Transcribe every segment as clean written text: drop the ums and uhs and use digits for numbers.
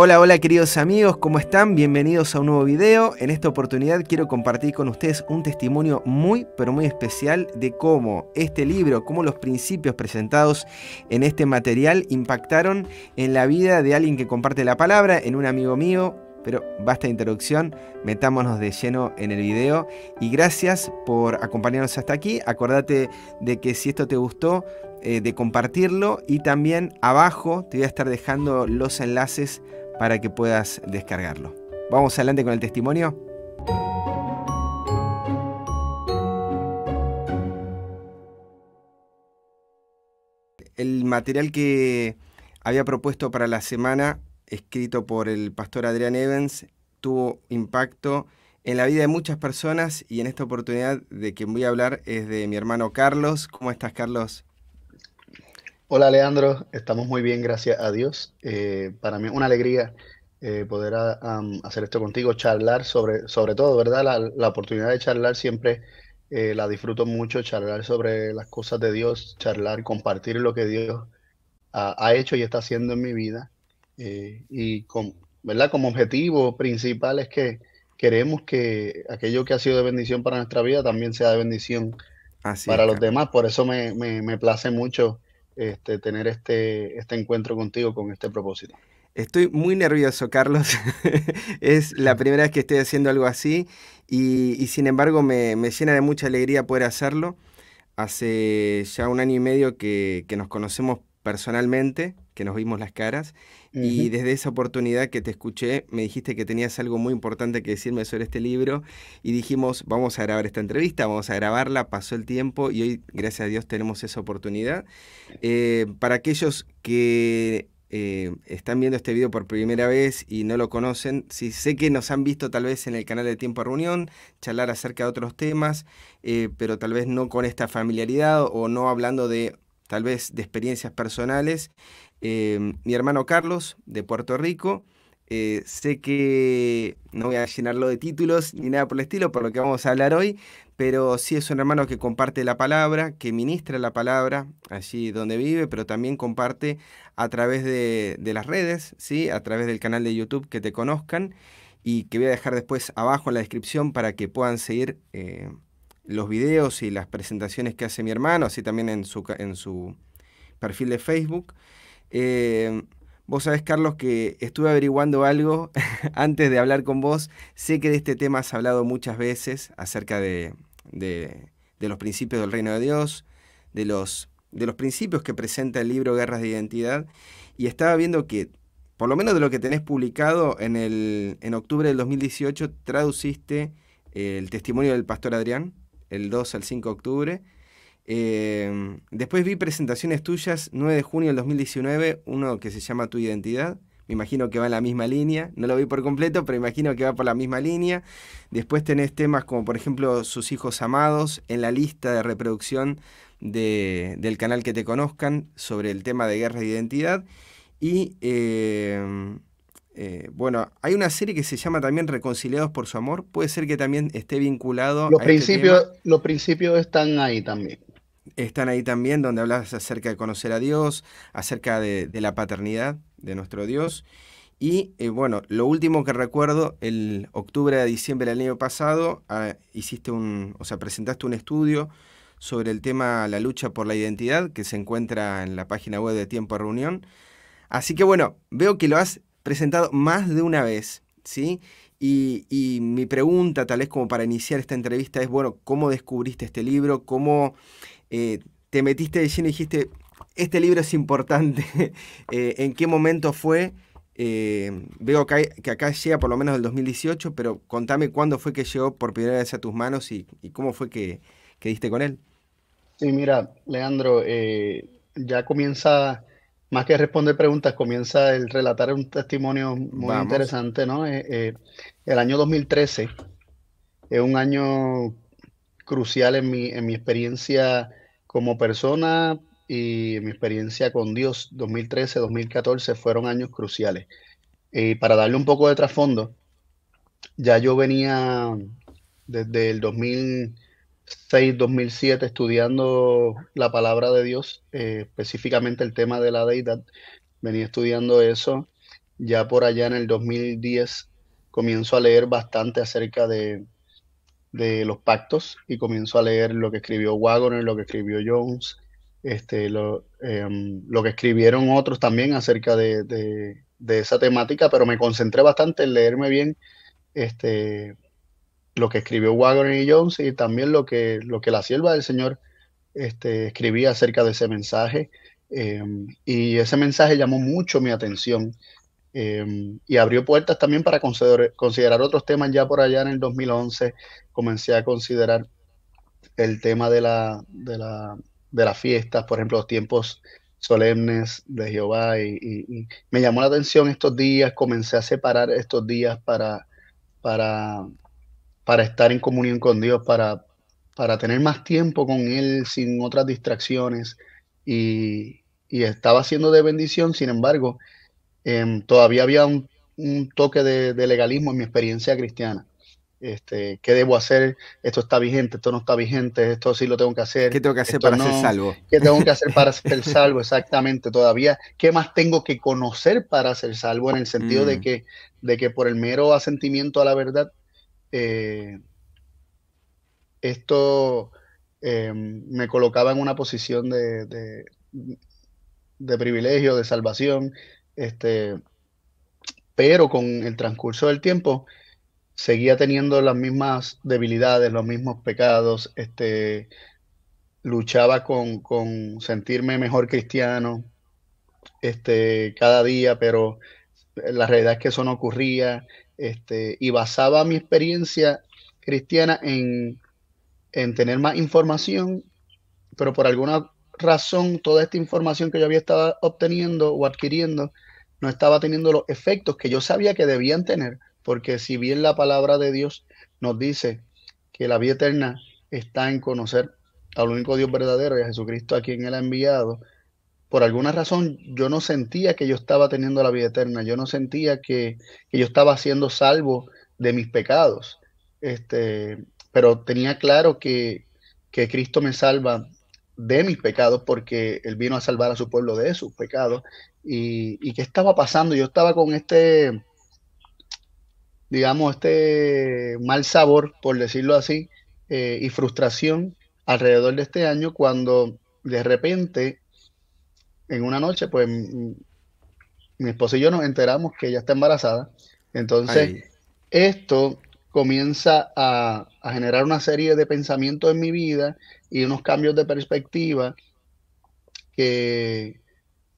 Hola, hola queridos amigos, ¿cómo están? Bienvenidos a un nuevo video. En esta oportunidad quiero compartir con ustedes un testimonio muy, pero muy especial de cómo este libro, cómo los principios presentados en este material impactaron en la vida de alguien que comparte la palabra, en un amigo mío. Pero basta de introducción, metámonos de lleno en el video y gracias por acompañarnos hasta aquí. Acordate de que si esto te gustó, de compartirlo, y también abajo te voy a estar dejando los enlaces para que puedas descargarlo. Vamos adelante con el testimonio. El material que había propuesto para la semana, escrito por el pastor Adrián Evans, tuvo impacto en la vida de muchas personas, y en esta oportunidad de quien voy a hablar es de mi hermano Carlos. ¿Cómo estás, Carlos? Hola Leandro, estamos muy bien, gracias a Dios. Para mí es una alegría poder hacer esto contigo, charlar sobre todo, ¿verdad? La oportunidad de charlar siempre la disfruto mucho, charlar sobre las cosas de Dios, charlar, compartir lo que Dios ha hecho y está haciendo en mi vida. ¿Verdad? Como objetivo principal es que queremos que aquello que ha sido de bendición para nuestra vida también sea de bendición Así es, para los Carlos. demás. Por eso me place mucho tener este encuentro contigo con este propósito. Estoy muy nervioso, Carlos. Es la primera vez que estoy haciendo algo así y sin embargo me llena de mucha alegría poder hacerlo. Hace ya un año y medio que nos conocemos personalmente, que nos vimos las caras, y Ujú. desde esa oportunidad que te escuché, me dijiste que tenías algo muy importante que decirme sobre este libro, y dijimos, vamos a grabar esta entrevista, vamos a grabarla. Pasó el tiempo y hoy, gracias a Dios, tenemos esa oportunidad. Para aquellos que están viendo este video por primera vez y no lo conocen, sí, sé que nos han visto tal vez en el canal de Tiempo de Reunión, charlar acerca de otros temas, pero tal vez no con esta familiaridad o no hablando de tal vez de experiencias personales. Mi hermano Carlos, de Puerto Rico, sé que no voy a llenarlo de títulos ni nada por el estilo, por lo que vamos a hablar hoy, pero sí es un hermano que comparte la palabra, que ministra la palabra allí donde vive, pero también comparte a través de las redes, ¿sí? A través del canal de YouTube, que te conozcan, y que voy a dejar después abajo en la descripción para que puedan seguir los videos y las presentaciones que hace mi hermano, así también en su perfil de Facebook. Eh, Vos sabés, Carlos, que estuve averiguando algo antes de hablar con vos. Sé que de este tema has hablado muchas veces acerca de los principios del reino de Dios, de los principios que presenta el libro Guerras de Identidad, y estaba viendo que, por lo menos de lo que tenés publicado, en octubre del 2018 traduciste el testimonio del pastor Adrián, el 2 al 5 de octubre. Después vi presentaciones tuyas, 9 de junio del 2019, uno que se llama Tu Identidad. Me imagino que va en la misma línea. No lo vi por completo, pero imagino que va por la misma línea. Después tenés temas como, por ejemplo, Sus hijos amados, en la lista de reproducción del canal Que te conozcan, sobre el tema de guerra de identidad. Y bueno, hay una serie que se llama también Reconciliados por su amor. Puede ser que también esté vinculado a este tema. Los principios están ahí también. Están ahí también, donde hablas acerca de conocer a Dios, acerca de la paternidad de nuestro Dios. Y bueno, lo último que recuerdo, el octubre a diciembre del año pasado, presentaste un estudio sobre el tema La lucha por la identidad, que se encuentra en la página web de Tiempo de Reunión. Así que bueno, veo que lo has presentado más de una vez, ¿sí? Y mi pregunta, tal vez como para iniciar esta entrevista, es, bueno, ¿cómo descubriste este libro? ¿Cómo eh, te metiste de lleno y dijiste, este libro es importante? ¿En qué momento fue? Veo que acá llega por lo menos del 2018, pero contame cuándo fue que llegó por primera vez a tus manos y cómo fue que diste con él. Sí, mira, Leandro, ya comienza, más que responder preguntas, comienza el relatar un testimonio muy Vamos. interesante, ¿no? El año 2013 es un año crucial en mi experiencia como persona y en mi experiencia con Dios. 2013, 2014 fueron años cruciales. Para darle un poco de trasfondo, ya yo venía desde el 2006, 2007 estudiando la palabra de Dios, específicamente el tema de la deidad. Venía estudiando eso Ya por allá en el 2010 comienzo a leer bastante acerca de los pactos y comienzo a leer lo que escribió Wagner, lo que escribió Jones, lo que escribieron otros también acerca de esa temática, pero me concentré bastante en leerme bien este, lo que escribió Wagner y Jones y también lo que la sierva del Señor escribía acerca de ese mensaje. Y ese mensaje llamó mucho mi atención y abrió puertas también para considerar otros temas. Ya por allá en el 2011 comencé a considerar el tema de las fiestas, por ejemplo, los tiempos solemnes de Jehová y me llamó la atención estos días, comencé a separar estos días para, para estar en comunión con Dios, para tener más tiempo con Él sin otras distracciones y estaba siendo de bendición. Sin embargo, todavía había un toque de legalismo en mi experiencia cristiana. ¿Qué debo hacer? Esto está vigente, esto no está vigente, esto sí lo tengo que hacer, ¿Qué tengo que hacer esto para ser no, salvo? ¿qué tengo que hacer para ser salvo? Exactamente, todavía, ¿qué más tengo que conocer para ser salvo? En el sentido Mm, de que por el mero asentimiento a la verdad, eh, esto me colocaba en una posición de privilegio, de salvación, este, pero con el transcurso del tiempo seguía teniendo las mismas debilidades, los mismos pecados, luchaba con sentirme mejor cristiano, cada día, pero la realidad es que eso no ocurría, y basaba mi experiencia cristiana en tener más información, pero por alguna razón toda esta información que yo había estado obteniendo o adquiriendo no estaba teniendo los efectos que yo sabía que debían tener, porque si bien la palabra de Dios nos dice que la vida eterna está en conocer al único Dios verdadero y a Jesucristo a quien Él ha enviado, por alguna razón yo no sentía que yo estaba teniendo la vida eterna, yo no sentía que yo estaba siendo salvo de mis pecados, pero tenía claro que Cristo me salva de mis pecados porque Él vino a salvar a su pueblo de sus pecados. Y qué estaba pasando? Yo estaba con digamos, mal sabor, por decirlo así, y frustración alrededor de este año cuando de repente, en una noche, pues mi esposa y yo nos enteramos que ella está embarazada. Entonces, ay, esto comienza a generar una serie de pensamientos en mi vida y unos cambios de perspectiva que,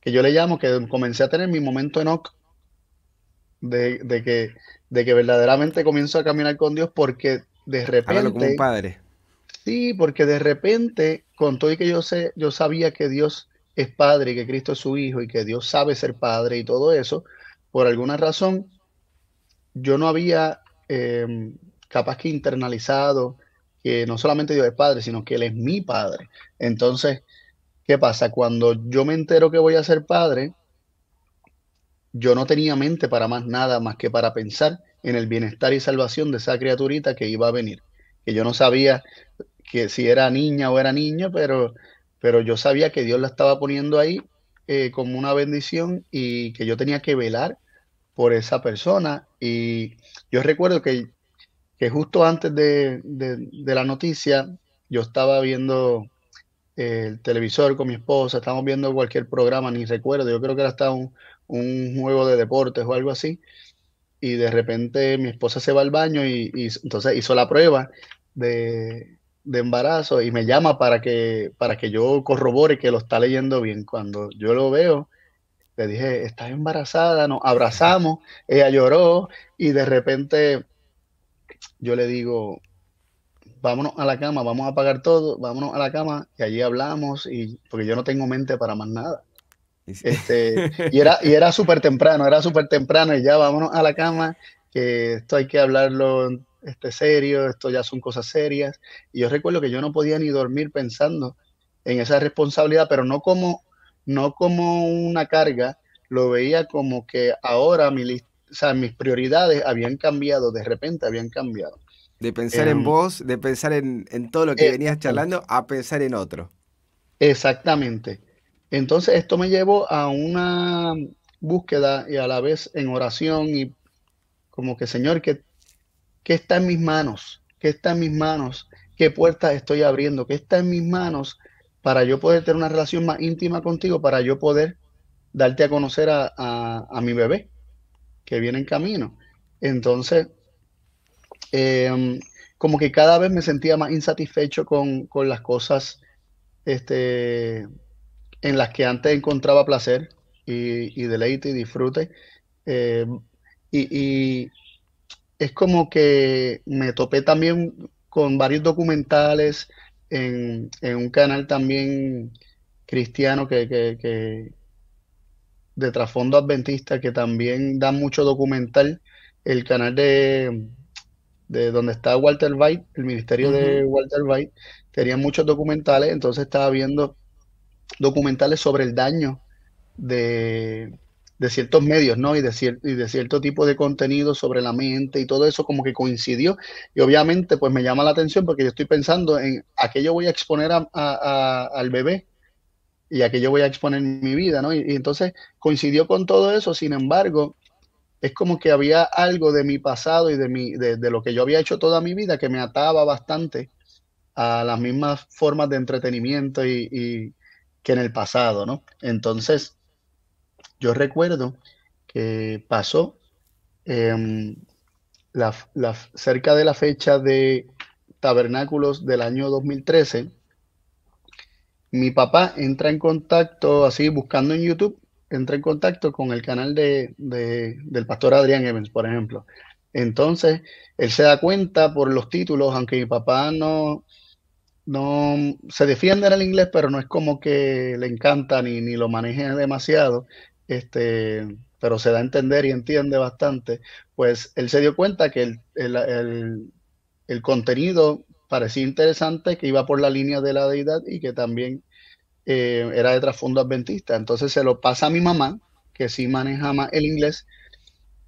que yo le llamo que comencé a tener mi momento Enoch de, de que, de que verdaderamente comienzo a caminar con Dios porque de a verlo como un repente, padre. sí, porque de repente, con todo y que yo sabía que Dios es padre y que Cristo es su hijo y que Dios sabe ser padre y todo eso, por alguna razón yo no había capaz que internalizado que no solamente Dios es padre, sino que Él es mi padre. Entonces, ¿qué pasa? Cuando yo me entero que voy a ser padre, yo no tenía mente para más nada más que para pensar en el bienestar y salvación de esa criaturita que iba a venir. Que yo no sabía que si era niña o era niño, pero yo sabía que Dios la estaba poniendo ahí como una bendición y que yo tenía que velar por esa persona. Y yo recuerdo que justo antes de la noticia, yo estaba viendo el televisor con mi esposa, estábamos viendo cualquier programa, ni recuerdo, yo creo que era hasta un juego de deportes o algo así, y de repente mi esposa se va al baño y entonces hizo la prueba de embarazo y me llama para que yo corrobore que lo está leyendo bien. Cuando yo lo veo, le dije, estás embarazada, nos abrazamos, ella lloró y de repente yo le digo, vámonos a la cama, vamos a apagar todo, vámonos a la cama y allí hablamos y porque yo no tengo mente para más nada. Y sí. Y era súper temprano y ya vámonos a la cama, que esto hay que hablarlo serio, esto ya son cosas serias. Y yo recuerdo que yo no podía ni dormir pensando en esa responsabilidad, pero no como una carga, lo veía como que ahora o sea, mis prioridades habían cambiado, de repente habían cambiado. De pensar en Em, vos, de pensar en todo lo que venías charlando, a pensar en otro. Exactamente. Entonces, esto me llevó búsqueda y a la vez en oración y como que, Señor, ¿qué está en mis manos? ¿Qué está en mis manos? ¿Qué puertas estoy abriendo? ¿Qué está en mis manos para yo poder tener una relación más íntima contigo, para yo poder darte a conocer a mi bebé que viene en camino? Entonces, em, como que cada vez me sentía más insatisfecho con las cosas este, en las que antes encontraba placer y deleite y disfrute. Eh, y es como que me topé también con varios documentales en un canal también cristiano de trasfondo adventista que también da mucho documental, el canal de donde está Walter White, el ministerio de Ujú. Walter White, tenía muchos documentales, entonces estaba viendo documentales sobre el daño de, de ciertos medios, ¿no? Y de cierto tipo de contenido sobre la mente y todo eso como que coincidió. Y obviamente pues me llama la atención porque yo estoy pensando en a qué yo voy a exponer al bebé y a qué yo voy a exponer mi vida, ¿no? Y entonces coincidió con todo eso, sin embargo, es como que había algo de mi pasado y de lo que yo había hecho toda mi vida que me ataba bastante a las mismas formas de entretenimiento y que en el pasado, ¿no? Entonces, yo recuerdo que pasó em, cerca de la fecha de Tabernáculos del año 2013. Mi papá entra en contacto, así buscando en YouTube, entra en contacto con el canal del pastor Adrián Evans, por ejemplo. Entonces, él se da cuenta por los títulos, aunque mi papá no se defiende en el inglés, pero no es como que le encanta ni lo maneje demasiado, pero se da a entender y entiende bastante. Pues él se dio cuenta que el contenido parecía interesante, que iba por la línea de la deidad y que también era de trasfondo adventista. Entonces se lo pasa a mi mamá, que sí maneja más el inglés,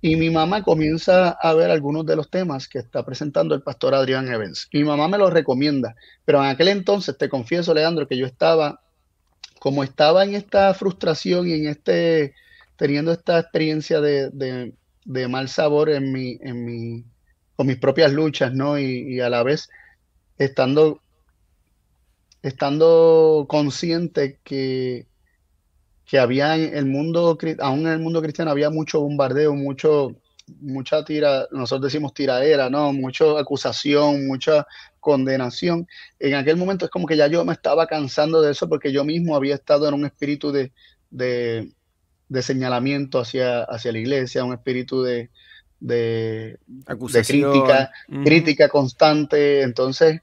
y mi mamá comienza a ver algunos de los temas que está presentando el pastor Adrián Evans. Mi mamá me los recomienda, pero en aquel entonces, te confieso, Leandro, que yo estaba, como estaba en esta frustración y teniendo esta experiencia de mal sabor con mis propias luchas, ¿no? Y a la vez estando, estando consciente que había en el mundo, aún en el mundo cristiano había mucho bombardeo, mucha nosotros decimos tiraera, ¿no? Mucha acusación, mucha condenación. En aquel momento es como que ya yo me estaba cansando de eso porque yo mismo había estado en un espíritu de, de señalamiento hacia la iglesia, un espíritu de Acusación. Ujú. crítica constante. Entonces,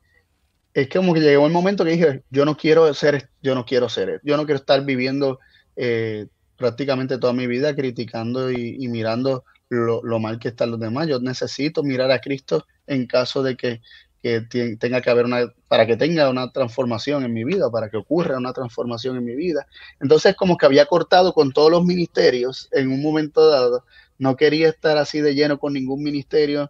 es como que llegó el momento que dije, yo no quiero estar viviendo eh, prácticamente toda mi vida criticando y mirando lo mal que están los demás. Yo necesito mirar a Cristo en caso de tenga que haber para que tenga una transformación en mi vida, para que ocurra una transformación en mi vida. Entonces, como que había cortado con todos los ministerios en un momento dado, no quería estar así de lleno con ningún ministerio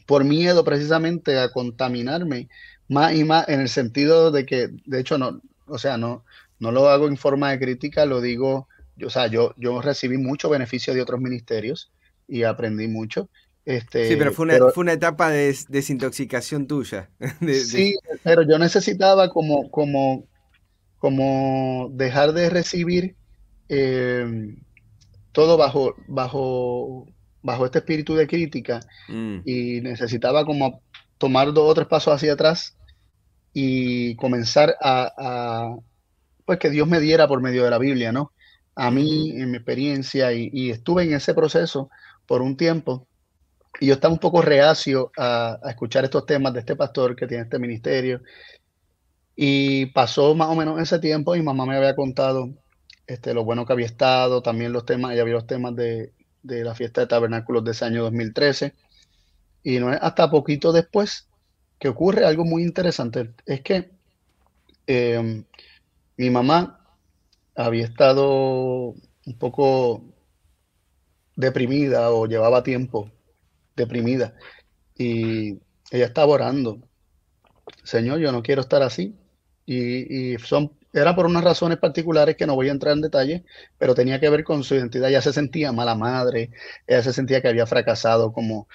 por miedo precisamente a contaminarme más y más en el sentido de que, de hecho, no, o sea, no lo hago en forma de crítica, lo digo, o sea, yo recibí mucho beneficio de otros ministerios y aprendí mucho, Sí, pero pero fue una etapa de desintoxicación tuya. sí, pero yo necesitaba como dejar de recibir eh, todo bajo este espíritu de crítica Mm, y necesitaba como tomar dos o tres pasos hacia atrás y comenzar pues que Dios me diera por medio de la Biblia, ¿no? A ujú. mí, en mi experiencia, y estuve en ese proceso por un tiempo, y yo estaba un poco reacio a escuchar estos temas de este pastor que tiene este ministerio, y pasó más o menos ese tiempo, y mi mamá me había contado lo bueno que había estado, también los temas, ya había los temas de la fiesta de tabernáculos de ese año 2013, y no es hasta poquito después que ocurre algo muy interesante, es que eh, mi mamá había estado un poco deprimida o llevaba tiempo deprimida y ella estaba orando, Señor, yo no quiero estar así. Y son era por unas razones particulares que no voy a entrar en detalle, pero tenía que ver con su identidad. Ella se sentía mala madre, ella se sentía que había fracasado como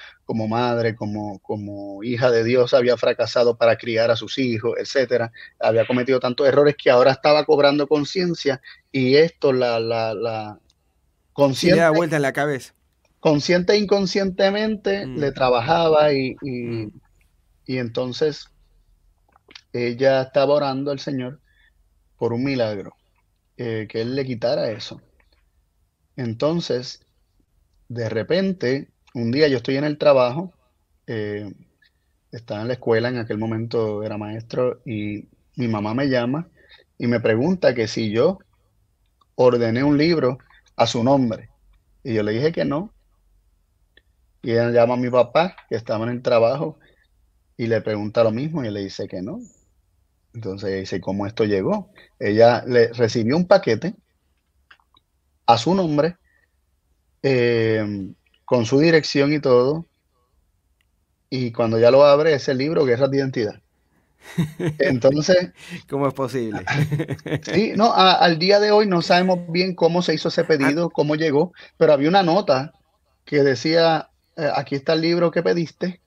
madre, como hija de Dios, había fracasado para criar a sus hijos, etcétera. Había cometido tantos errores que ahora estaba cobrando conciencia y esto la Sí, le da consciente, vuelta en la cabeza. consciente e inconscientemente le Mm, trabajaba mm. y entonces ella estaba orando al Señor por un milagro, que Él le quitara eso. Entonces, de repente, un día yo estoy en el trabajo, eh, estaba en la escuela, en aquel momento era maestro, y mi mamá me llama y me pregunta que si yo ordené un libro a su nombre. Y yo le dije que no. Y ella llama a mi papá, que estaba en el trabajo, y le pregunta lo mismo y le dice que no. Entonces ella dice, ¿cómo esto llegó? Ella le recibió un paquete a su nombre, con su dirección y todo, y cuando ya lo abre, es el libro Guerras de Identidad. Entonces, ¿Cómo es posible? sí, no, al día de hoy no sabemos bien cómo se hizo ese Ah, pedido, cómo llegó, pero había una nota que decía, aquí está el libro que pediste,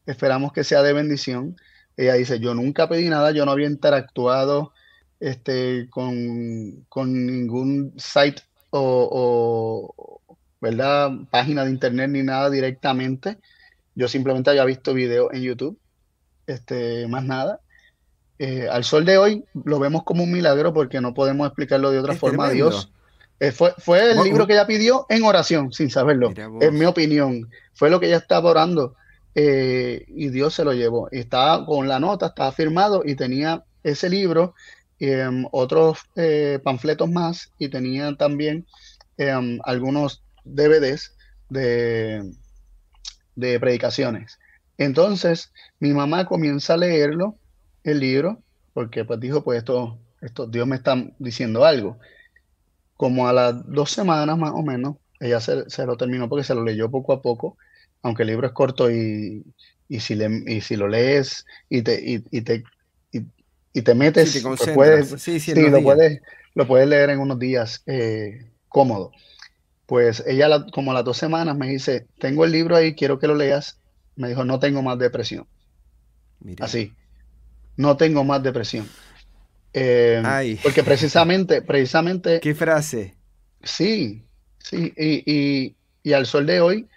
esperamos que sea de bendición. Ella dice, yo nunca pedí nada, yo no había interactuado con ningún site ¿verdad? Página de internet ni nada directamente. Yo simplemente había visto videos en YouTube, más nada. Al sol de hoy lo vemos como un milagro porque no podemos explicarlo de otra es forma. tremendo. Dios, fue el libro Vos, que ella pidió en oración, sin saberlo, mira en mi vos. opinión. Fue lo que ella estaba orando, y Dios se lo llevó. Y estaba con la nota, estaba firmado y tenía ese libro, otros panfletos más y tenía también algunos DVDs de, de predicaciones. Entonces, mi mamá comienza a leerlo, el libro, porque pues dijo, pues esto Dios me está diciendo algo. Como a las 2 semanas más o menos, ella se lo terminó porque se lo leyó poco a poco, aunque el libro es corto y si lo lees y, y te Sí, te metes, pues concentras. puedes, Sí, sí, en sí, unos días. lo puedes leer en unos días, cómodo. Pues ella como a las 2 semanas me dice, tengo el libro ahí, quiero que lo leas. Me dijo, no tengo más depresión. Mirá. Así, no tengo más depresión. Ay, Porque precisamente, qué frase. sí, sí, y al sol de hoy,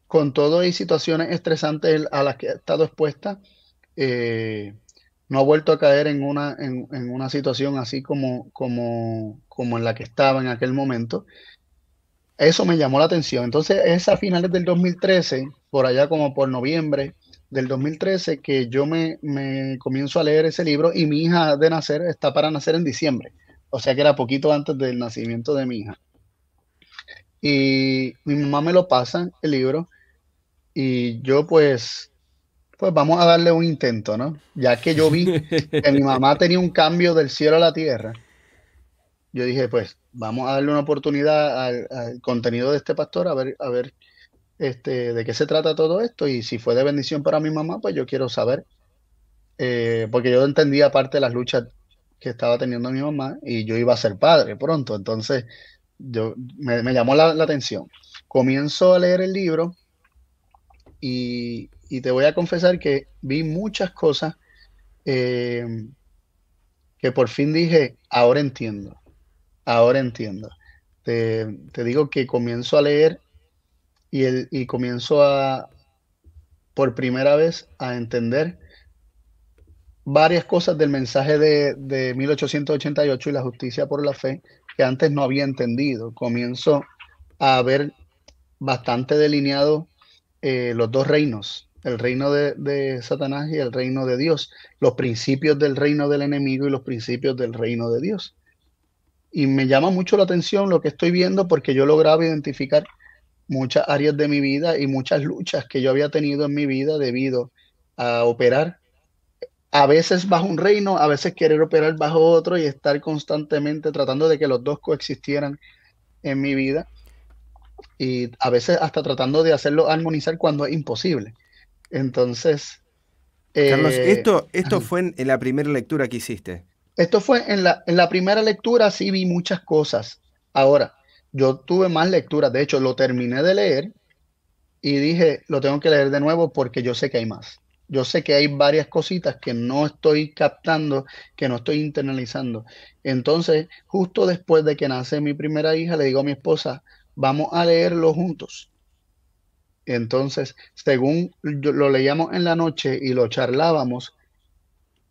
con todo y situaciones estresantes a las que ha estado expuesta, eh, no ha vuelto a caer en una situación así como en la que estaba en aquel momento. Eso me llamó la atención. Entonces, es a finales del 2013, por allá como por noviembre del 2013, que yo me comienzo a leer ese libro y mi hija de nacer está para nacer en diciembre. O sea que era poquito antes del nacimiento de mi hija. Y mi mamá me lo pasa, el libro, y yo pues vamos a darle un intento, ¿no? Ya que yo vi que mi mamá tenía un cambio del cielo a la tierra, yo dije, pues vamos a darle una oportunidad al contenido de este pastor, a ver de qué se trata todo esto y si fue de bendición para mi mamá, pues yo quiero saber, porque yo entendía parte de las luchas que estaba teniendo mi mamá y yo iba a ser padre pronto, entonces me llamó la atención. Comienzo a leer el libro y te voy a confesar que vi muchas cosas, eh, que por fin dije, ahora entiendo, ahora entiendo. Te digo que comienzo a leer y comienzo por primera vez a entender varias cosas del mensaje de 1888 y la justicia por la fe que antes no había entendido. Comienzo a ver bastante delineado, los dos reinos, el reino de Satanás y el reino de Dios, los principios del reino del enemigo y los principios del reino de Dios. Y me llama mucho la atención lo que estoy viendo porque yo lograba identificar muchas áreas de mi vida y muchas luchas que yo había tenido en mi vida debido a operar a veces bajo un reino, a veces querer operar bajo otro y estar constantemente tratando de que los dos coexistieran en mi vida y a veces hasta tratando de hacerlo armonizar cuando es imposible. Entonces, Carlos, eh, esto fue en la primera lectura que hiciste. Esto fue en la primera lectura, sí vi muchas cosas. Ahora, yo tuve más lecturas. De hecho, lo terminé de leer y dije, lo tengo que leer de nuevo porque yo sé que hay más. Yo sé que hay varias cositas que no estoy captando, que no estoy internalizando. Entonces, justo después de que nace mi primera hija, le digo a mi esposa, vamos a leerlo juntos. Entonces, según lo leíamos en la noche y lo charlábamos,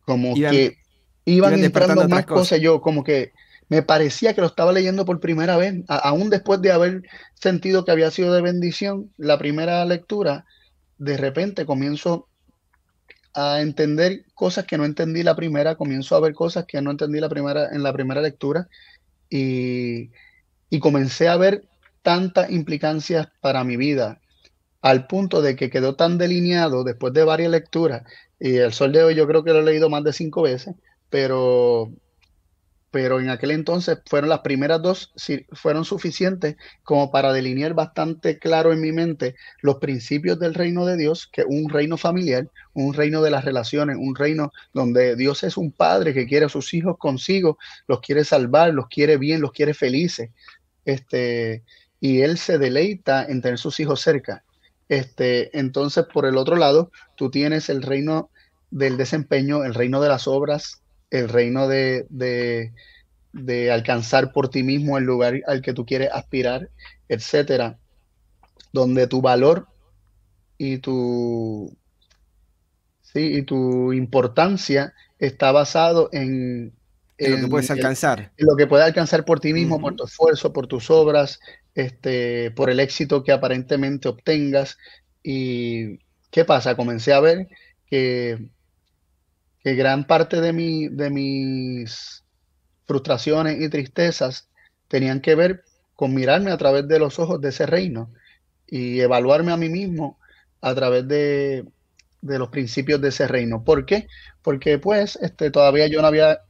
como Iban, que iban iban entrando despertando otras más cosas. cosas. Yo como que me parecía que lo estaba leyendo por primera vez, aún después de haber sentido que había sido de bendición la primera lectura, de repente comienzo a entender cosas que no entendí la primera, comienzo a ver cosas que no entendí la primera en la primera lectura y, y comencé a ver tantas implicancias para mi vida al punto de que quedó tan delineado después de varias lecturas, y el sol de hoy yo creo que lo he leído más de 5 veces, pero, pero en aquel entonces fueron las primeras dos, fueron suficientes como para delinear bastante claro en mi mente los principios del reino de Dios, que es un reino familiar, un reino de las relaciones, un reino donde Dios es un padre que quiere a sus hijos consigo, los quiere salvar, los quiere bien, los quiere felices, este, y él se deleita en tener sus hijos cerca. Entonces, por el otro lado, tú tienes el reino del desempeño, el reino de las obras, el reino de alcanzar por ti mismo el lugar al que tú quieres aspirar, etcétera, donde tu valor y sí, y tu importancia está basado En lo que en puedes alcanzar. en lo que puedes alcanzar por ti mismo, por Ujú. tu esfuerzo, por tus obras, por el éxito que aparentemente obtengas. ¿Y qué pasa? Comencé a ver que, que gran parte de mis frustraciones y tristezas tenían que ver con mirarme a través de los ojos de ese reino y evaluarme a mí mismo a través de los principios de ese reino. ¿Por qué? Porque pues todavía yo no había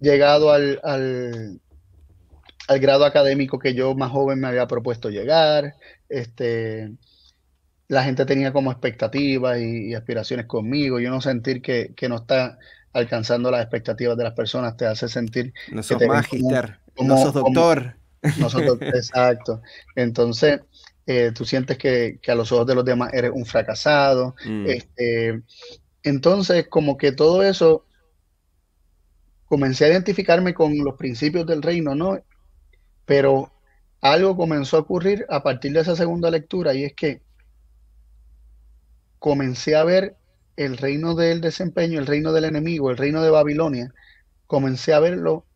llegado al grado académico que yo más joven me había propuesto llegar. Este, la gente tenía como expectativas y aspiraciones conmigo. Yo no sentir que no está alcanzando las expectativas de las personas te hace sentir No que sos te ven como, magister, no sos como doctor. nosotros. Exacto. Entonces, tú sientes que a los ojos de los demás eres un fracasado. Mm. Este, entonces, como que todo eso, comencé a identificarme con los principios del reino, ¿no? Pero algo comenzó a ocurrir a partir de esa segunda lectura y es que comencé a ver el reino del desempeño, el reino del enemigo, el reino de Babilonia, comencé a verlo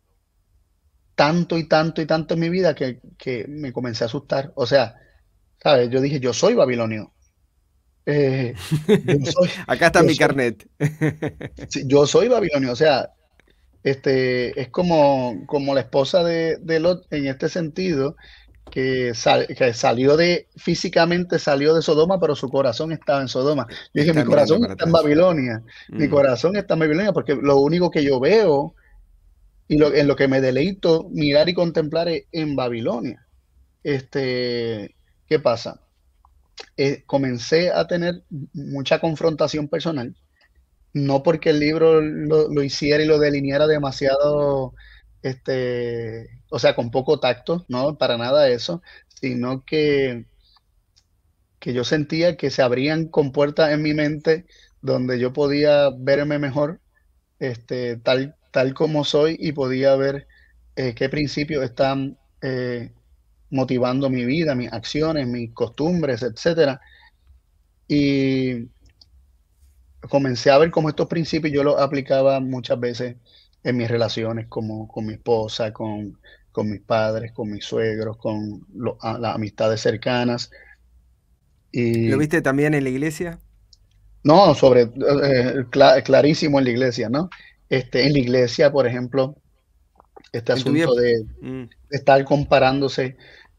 tanto y tanto y tanto en mi vida que me comencé a asustar. O sea, ¿sabes? Yo dije, yo soy babilonio. Eh, yo soy, Acá está yo mi soy, carnet. sí, yo soy babilonio. O sea, es como la esposa de Lot en este sentido, que salió físicamente salió de Sodoma, pero su corazón estaba en Sodoma. Yo dije, mi Está mirando corazón para está en atrás. Babilonia, mi Mm. corazón está en Babilonia, porque lo único que yo veo y en lo que me deleito mirar y contemplar es en Babilonia. ¿Qué pasa? Comencé a tener mucha confrontación personal, no porque el libro lo hiciera y lo delineara demasiado, o sea, con poco tacto, no, para nada eso, sino que yo sentía que se abrían compuertas en mi mente donde yo podía verme mejor, tal como soy y podía ver qué principios están motivando mi vida, mis acciones, mis costumbres, etcétera. Y comencé a ver cómo estos principios yo los aplicaba muchas veces en mis relaciones, como con mi esposa, con mis padres, con mis suegros, con las amistades cercanas. ¿Lo Y viste también en la iglesia? no, clarísimo en la iglesia, ¿no? En la iglesia, por ejemplo, este En tu vida. asunto de Mm. estar comparándose,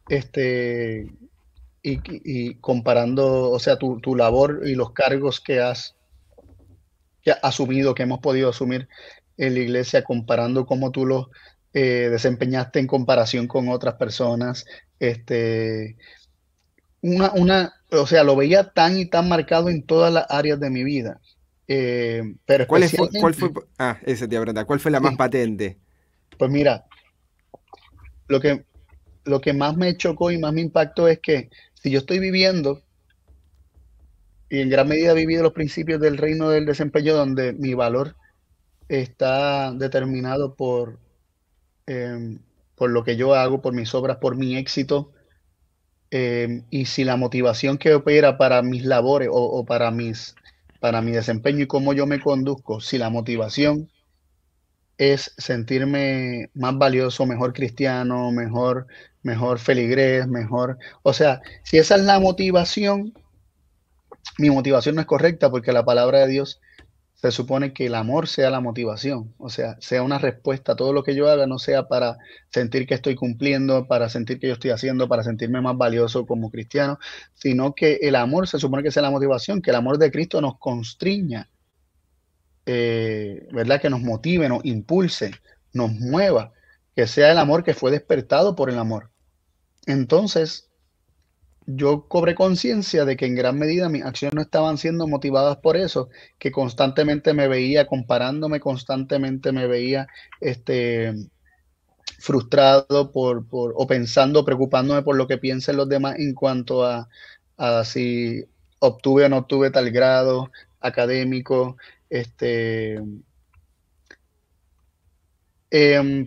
este, y comparando, o sea, tu labor y los cargos que has asumido, que hemos podido asumir en la iglesia, comparando cómo tú los desempeñaste en comparación con otras personas, este, o sea, lo veía tan y tan marcado en todas las áreas de mi vida. Pero cuál fue, especialmente, esa te iba a preguntar, ¿cuál fue la más sí, patente? pues mira, lo que, lo que más me chocó y más me impactó es que si yo estoy viviendo, y en gran medida he vivido los principios del reino del desempeño, donde mi valor está determinado em, por lo que yo hago, por mis obras, por mi éxito, y si la motivación que opera para mis labores o para mi desempeño y cómo yo me conduzco, si la motivación es sentirme más valioso, mejor cristiano, mejor feligrés, mejor, o sea, si esa es la motivación, mi motivación no es correcta porque la palabra de Dios se supone que el amor sea la motivación, o sea, sea una respuesta a todo lo que yo haga, no sea para sentir que estoy cumpliendo, para sentir que yo estoy haciendo, para sentirme más valioso como cristiano, sino que el amor se supone que sea la motivación, que el amor de Cristo nos constriña, ¿verdad? Que nos motive, nos impulse, nos mueva, que sea el amor que fue despertado por el amor. Entonces, yo cobré conciencia de que en gran medida mis acciones no estaban siendo motivadas por eso, que constantemente me veía comparándome, constantemente me veía este, frustrado o pensando, preocupándome por lo que piensen los demás en cuanto a si obtuve o no obtuve tal grado académico, este,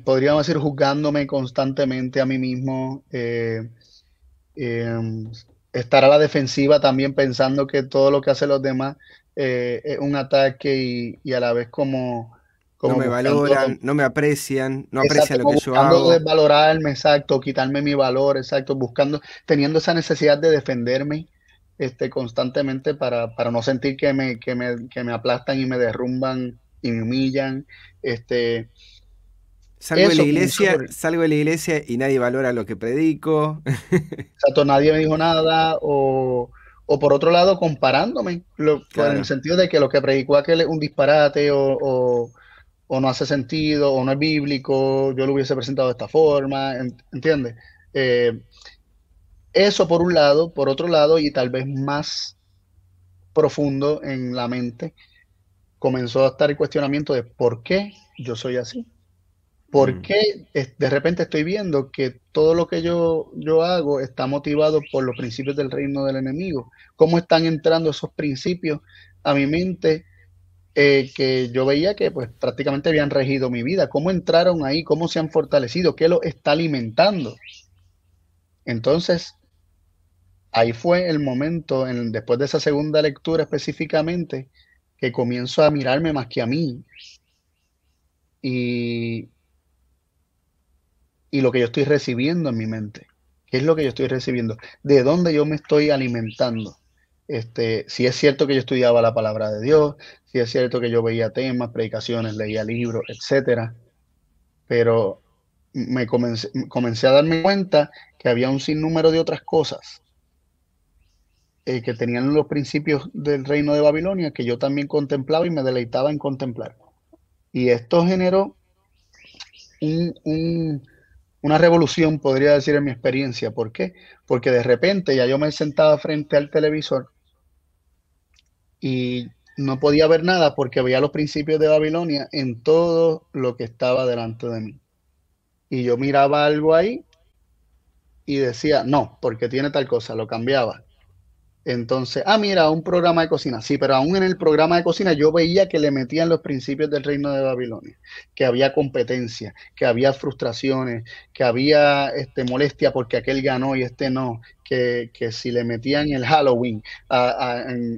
podríamos decir juzgándome constantemente a mí mismo. Eh, Estar a la defensiva también pensando que todo lo que hacen los demás es un ataque y a la vez No como me buscando, valoran, no me aprecian, no aprecian exacto, lo como que yo buscando hago. desvalorarme, exacto, quitarme mi valor, exacto, buscando, teniendo esa necesidad de defenderme constantemente para no sentir que me aplastan y me derrumban y me humillan. Este, eso comenzó por, Salgo de la iglesia y nadie valora lo que predico. exacto, nadie me dijo nada o por otro lado comparándome, en el Claro. sentido de que lo que predicó aquel es un disparate o no hace sentido o no es bíblico, yo lo hubiese presentado de esta forma, ¿entiendes? Eh, Eso por un lado, por otro lado, y tal vez más profundo en la mente, comenzó a estar el cuestionamiento de por qué yo soy así. ¿Por Mm. qué de repente estoy viendo que todo lo que yo hago está motivado por los principios del reino del enemigo? ¿Cómo están entrando esos principios a mi mente que yo veía que pues prácticamente habían regido mi vida? ¿Cómo entraron ahí? ¿Cómo se han fortalecido? ¿Qué lo está alimentando? Entonces, ahí fue el momento, después de esa segunda lectura específicamente, que comienzo a mirarme más que a mí y, y lo que yo estoy recibiendo en mi mente. ¿Qué es lo que yo estoy recibiendo? ¿De dónde yo me estoy alimentando? Si es cierto que yo estudiaba la palabra de Dios, si es cierto que yo veía temas, predicaciones, leía libros, etcétera, pero comencé a darme cuenta que había un sinnúmero de otras cosas que tenían los principios del reino de Babilonia que yo también contemplaba y me deleitaba en contemplar. Y esto generó un, un, una revolución, podría decir, en mi experiencia. ¿Por qué? Porque de repente ya yo me sentaba frente al televisor y no podía ver nada porque veía los principios de Babilonia en todo lo que estaba delante de mí. Y yo miraba algo ahí y decía, no, porque tiene tal cosa, lo cambiaba. Entonces, mira, un programa de cocina. Sí, pero aún en el programa de cocina yo veía que le metían los principios del reino de Babilonia, que había competencia, que había frustraciones, que había molestia porque aquel ganó y este no, que si le metían el Halloween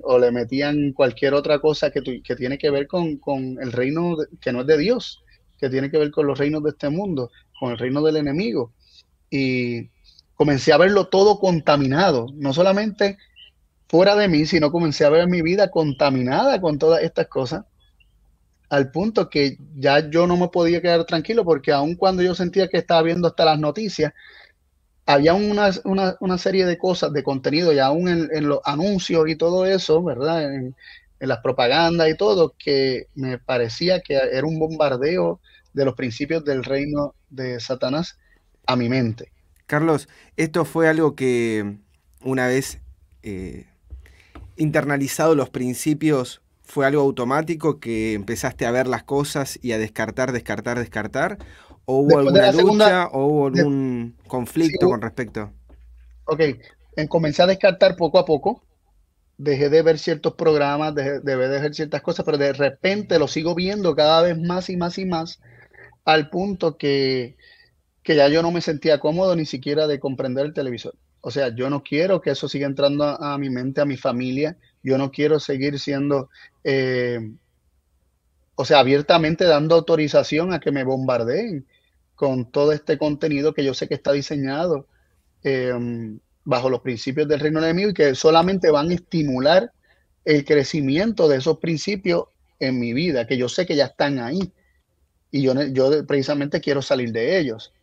o le metían cualquier otra cosa que tiene que ver con el reino que no es de Dios, que tiene que ver con los reinos de este mundo, con el reino del enemigo. Y comencé a verlo todo contaminado, no solamente fuera de mí, sino comencé a ver mi vida contaminada con todas estas cosas, al punto que ya yo no me podía quedar tranquilo, porque aun cuando yo sentía que estaba viendo hasta las noticias, había una serie de cosas, de contenido, y aún en los anuncios y todo eso, ¿verdad? En las propagandas y todo, que me parecía que era un bombardeo de los principios del reino de Satanás a mi mente. Carlos, esto fue algo que una vez eh, internalizado los principios, ¿Fue algo automático que empezaste a ver las cosas y a descartar, descartar, descartar? ¿O hubo Después de alguna la segunda, lucha o hubo de- algún sí, conflicto con respecto? ok, comencé a descartar poco a poco, dejé de ver ciertos programas, de ver ciertas cosas, pero de repente lo sigo viendo cada vez más y más y más, al punto que ya yo no me sentía cómodo ni siquiera de comprender el televisor. O sea, yo no quiero que eso siga entrando a mi mente, a mi familia. Yo no quiero seguir siendo, eh, o sea, abiertamente dando autorización a que me bombardeen con todo este contenido que yo sé que está diseñado eh, bajo los principios del reino enemigo y que solamente van a estimular el crecimiento de esos principios en mi vida, que yo sé que ya están ahí y yo precisamente quiero salir de ellos.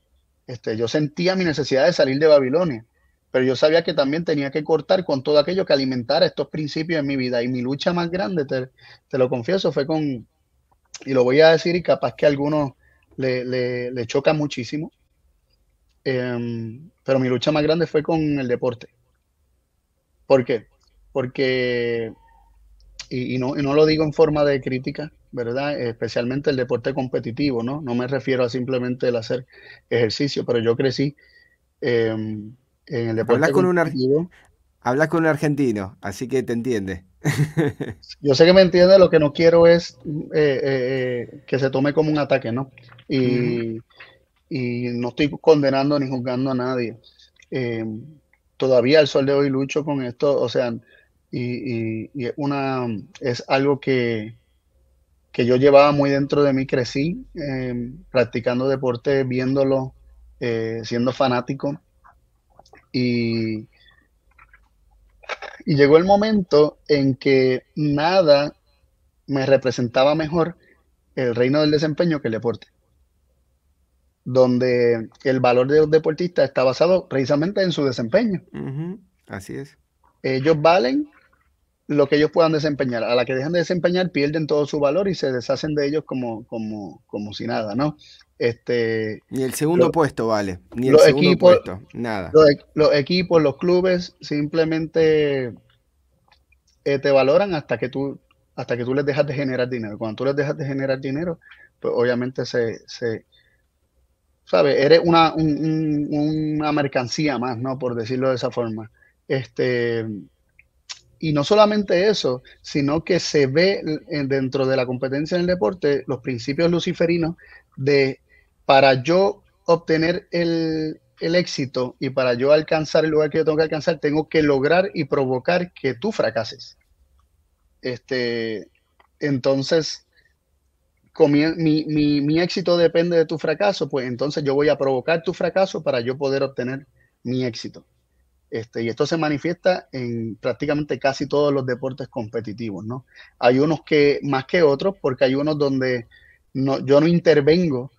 Yo sentía mi necesidad de salir de Babilonia, pero yo sabía que también tenía que cortar con todo aquello que alimentara estos principios en mi vida. Y mi lucha más grande, te lo confieso, fue con, y lo voy a decir y capaz que a algunos le choca muchísimo, pero mi lucha más grande fue con el deporte. ¿Por qué? Porque, y no lo digo en forma de crítica, ¿verdad? Especialmente el deporte competitivo, ¿no? No me refiero a simplemente el hacer ejercicio, pero yo crecí en el Hablas deporte con competitivo. hablas con un argentino, así que te entiende. Yo sé que me entiende, lo que no quiero es que se tome como un ataque, ¿no? Ujú. Y, y no estoy condenando ni juzgando a nadie. Eh, Todavía al sol de hoy lucho con esto, o sea, y es algo que yo llevaba muy dentro de mí, crecí practicando deporte, viéndolo, siendo fanático, y, y llegó el momento en que nada me representaba mejor el reino del desempeño que el deporte, donde el valor de un deportista está basado precisamente en su desempeño. Ujú, así es. Ellos valen lo que ellos puedan desempeñar. A la que dejan de desempeñar, pierden todo su valor y se deshacen de ellos como si nada, ¿no? Este, Ni el segundo lo- puesto vale, ni el los segundo equipos, puesto, nada. los equipos, los clubes simplemente te valoran hasta que tú les dejas de generar dinero. Cuando tú les dejas de generar dinero, pues obviamente ¿sabes? Eres una mercancía más, ¿no? Por decirlo de esa forma. Este, y no solamente eso, sino que se ve dentro de la competencia en el deporte los principios luciferinos de para yo obtener el éxito y para yo alcanzar el lugar que yo tengo que alcanzar, tengo que lograr y provocar que tú fracases. Este, entonces, mi éxito depende de tu fracaso, pues entonces yo voy a provocar tu fracaso para yo poder obtener mi éxito. Y esto se manifiesta en prácticamente casi todos los deportes competitivos, ¿no? Hay unos que más que otros, porque hay unos donde yo no intervengo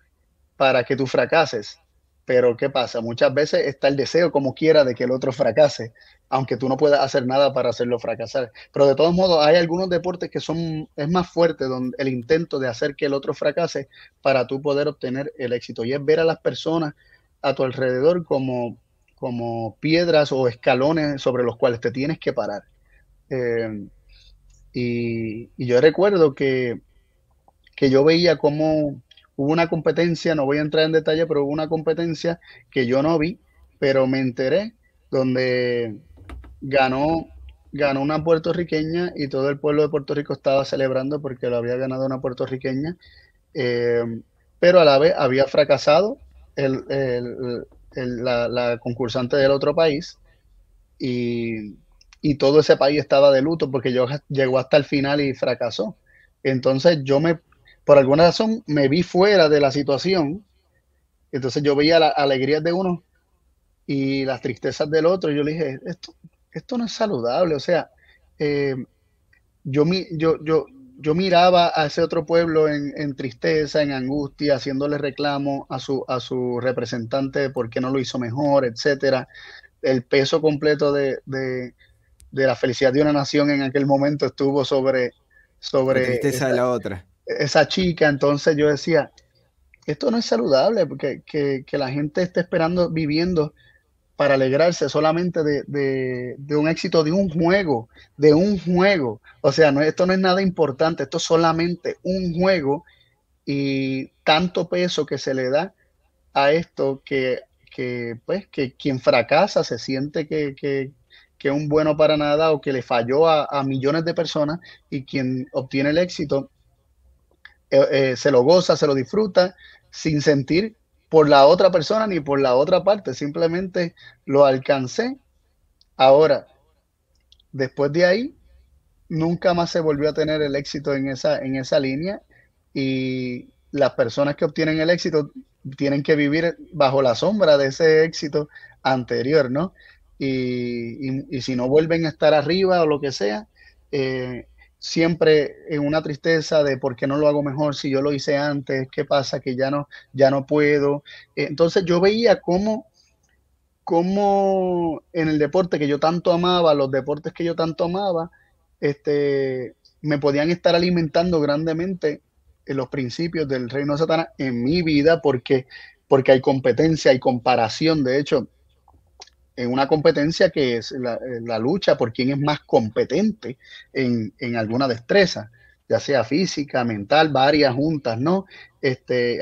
para que tú fracases, pero ¿qué pasa? Muchas veces está el deseo como quiera de que el otro fracase, aunque tú no puedas hacer nada para hacerlo fracasar. Pero de todos modos, hay algunos deportes que es más fuerte donde el intento de hacer que el otro fracase para tú poder obtener el éxito. Y es ver a las personas a tu alrededor como piedras o escalones sobre los cuales te tienes que parar. Eh, y yo recuerdo que yo veía cómo hubo una competencia, no voy a entrar en detalle, pero hubo una competencia que yo no vi, pero me enteré, donde ganó, ganó una puertorriqueña y todo el pueblo de Puerto Rico estaba celebrando porque lo había ganado una puertorriqueña, eh, pero a la vez había fracasado el, el- la concursante del otro país y, y todo ese país estaba de luto porque llegó hasta el final y fracasó. Entonces por alguna razón, me vi fuera de la situación. Entonces yo veía las alegrías de uno y las tristezas del otro. Y yo le dije, esto no es saludable. O sea, eh, yo, mi- yo miraba a ese otro pueblo en tristeza, en angustia, haciéndole reclamo a su representante de por qué no lo hizo mejor, etcétera. El peso completo de la felicidad de una nación en aquel momento estuvo La sobre tristeza de la otra. esa chica. Entonces yo decía, esto no es saludable, porque que la gente esté esperando, viviendo. para alegrarse solamente de un éxito de un juego. O sea, no, esto no es nada importante, esto es solamente un juego y tanto peso que se le da a esto pues, que quien fracasa se siente que es un bueno para nada o que le falló a millones de personas y quien obtiene el éxito se lo goza, se lo disfruta sin sentir por la otra persona ni por la otra parte, simplemente lo alcancé. Ahora, después de ahí, nunca más se volvió a tener el éxito en esa línea y las personas que obtienen el éxito tienen que vivir bajo la sombra de ese éxito anterior, ¿no? Y si no vuelven a estar arriba o lo que sea, siempre en una tristeza de por qué no lo hago mejor si yo lo hice antes, qué pasa que ya no puedo. Entonces yo veía cómo en el deporte que yo tanto amaba, los deportes que yo tanto amaba, me podían estar alimentando grandemente en los principios del reino de Satanás en mi vida, porque hay competencia, hay comparación. De hecho, en una competencia que es la lucha por quién es más competente en alguna destreza, ya sea física, mental, varias juntas, ¿no?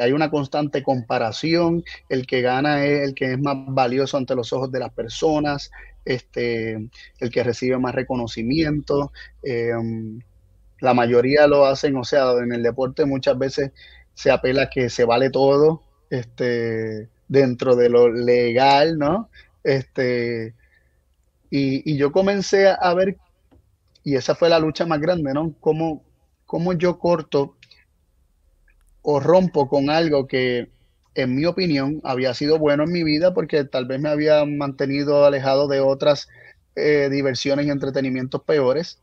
Hay una constante comparación, el que gana es el que es más valioso ante los ojos de las personas, el que recibe más reconocimiento. eh, la mayoría lo hacen, o sea, en el deporte muchas veces se apela a que se vale todo, dentro de lo legal, ¿no? Este, y yo comencé a ver, y esa fue la lucha más grande, ¿no? Cómo yo corto o rompo con algo que, en mi opinión, había sido bueno en mi vida porque tal vez me había mantenido alejado de otras diversiones y entretenimientos peores,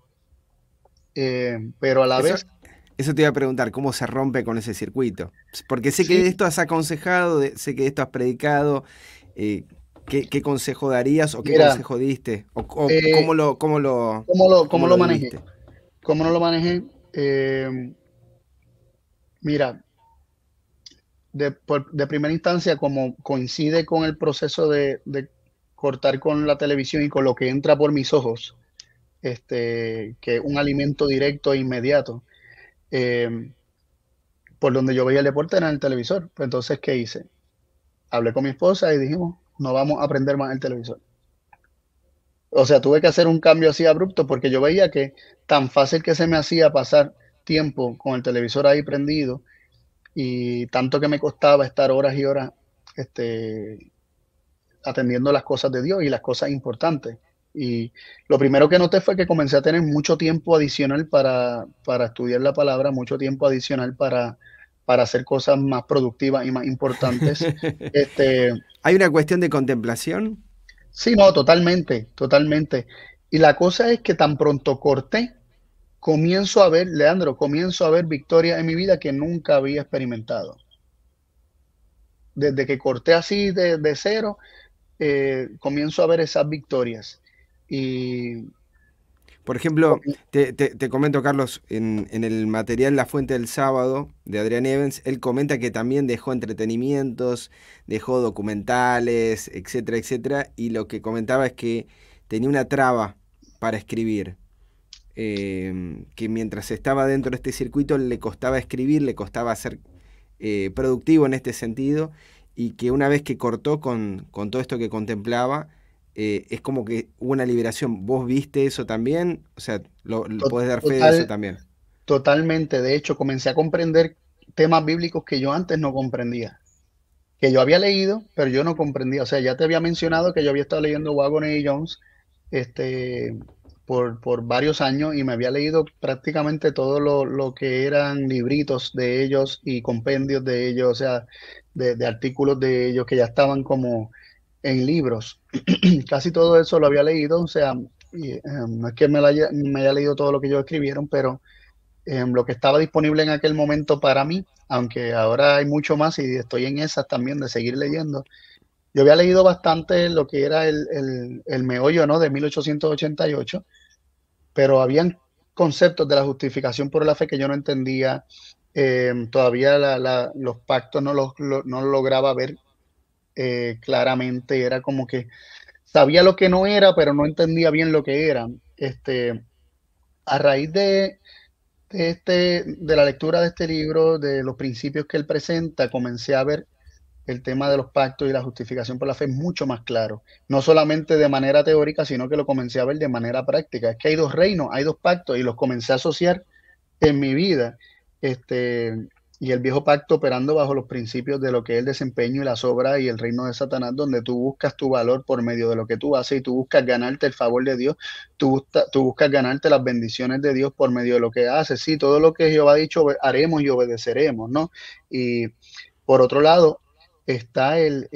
pero a la Eso, vez, eso te iba a preguntar, ¿cómo se rompe con ese circuito? Porque sé que de sí, esto has aconsejado, sé que de esto has predicado. eh, ¿qué consejo darías o qué mira, consejo diste? ¿O eh, cómo cómo lo lo manejé? viviste? ¿Cómo no lo manejé? Mira, de primera instancia, como coincide con el proceso de cortar con la televisión y con lo que entra por mis ojos, que es un alimento directo e inmediato, eh, por donde yo veía el deporte era en el televisor. Pues entonces, ¿qué hice? Hablé con mi esposa y dijimos, no vamos a prender más el televisor. O sea, tuve que hacer un cambio así abrupto porque yo veía que tan fácil que se me hacía pasar tiempo con el televisor ahí prendido y tanto que me costaba estar horas y horas este, atendiendo las cosas de Dios y las cosas importantes. Y lo primero que noté fue que comencé a tener mucho tiempo adicional para estudiar la palabra, mucho tiempo adicional para hacer cosas más productivas y más importantes. Este, ¿Hay una cuestión de contemplación? sí, no, totalmente, totalmente. Y la cosa es que tan pronto corté, comienzo a ver, Leandro, comienzo a ver victorias en mi vida que nunca había experimentado. Desde que corté así de cero, comienzo a ver esas victorias. Y Por ejemplo, te comento, Carlos, en el material La Fuente del Sábado de Adrián Evans, él comenta que también dejó entretenimientos, dejó documentales, etcétera, etcétera, y lo que comentaba es que tenía una traba para escribir, que mientras estaba dentro de este circuito le costaba escribir, le costaba ser productivo en este sentido, y que una vez que cortó con todo esto que contemplaba, es como que hubo una liberación. ¿Vos viste eso también? O sea, podés dar fe de eso total, también. totalmente. De hecho, comencé a comprender temas bíblicos que yo antes no comprendía, que yo había leído, pero yo no comprendía. O sea, ya te había mencionado que yo había estado leyendo Wagner y Jones, este, por varios años y me había leído prácticamente todo lo que eran libritos de ellos y compendios de ellos, o sea, de artículos de ellos que ya estaban como en libros. Casi todo eso lo había leído, o sea, no es que me haya leído todo lo que ellos escribieron, pero lo que estaba disponible en aquel momento para mí, aunque ahora hay mucho más y estoy en esas también de seguir leyendo. Yo había leído bastante lo que era el meollo, ¿no? De 1888, pero habían conceptos de la justificación por la fe que yo no entendía. Todavía los pactos no los lograba ver claramente. Era como que sabía lo que no era, pero no entendía bien lo que era. A raíz de la lectura de este libro, de los principios que él presenta, comencé a ver el tema de los pactos y la justificación por la fe mucho más claro. No solamente de manera teórica, sino que lo comencé a ver de manera práctica. Es que hay dos reinos, hay dos pactos y los comencé a asociar en mi vida. Este, y el viejo pacto operando bajo los principios de lo que es el desempeño y las obras y el reino de Satanás, donde tú buscas tu valor por medio de lo que tú haces y tú buscas ganarte el favor de Dios, tú buscas ganarte las bendiciones de Dios por medio de lo que haces. Sí, todo lo que Jehová ha dicho haremos y obedeceremos, ¿no? Y por otro lado, está el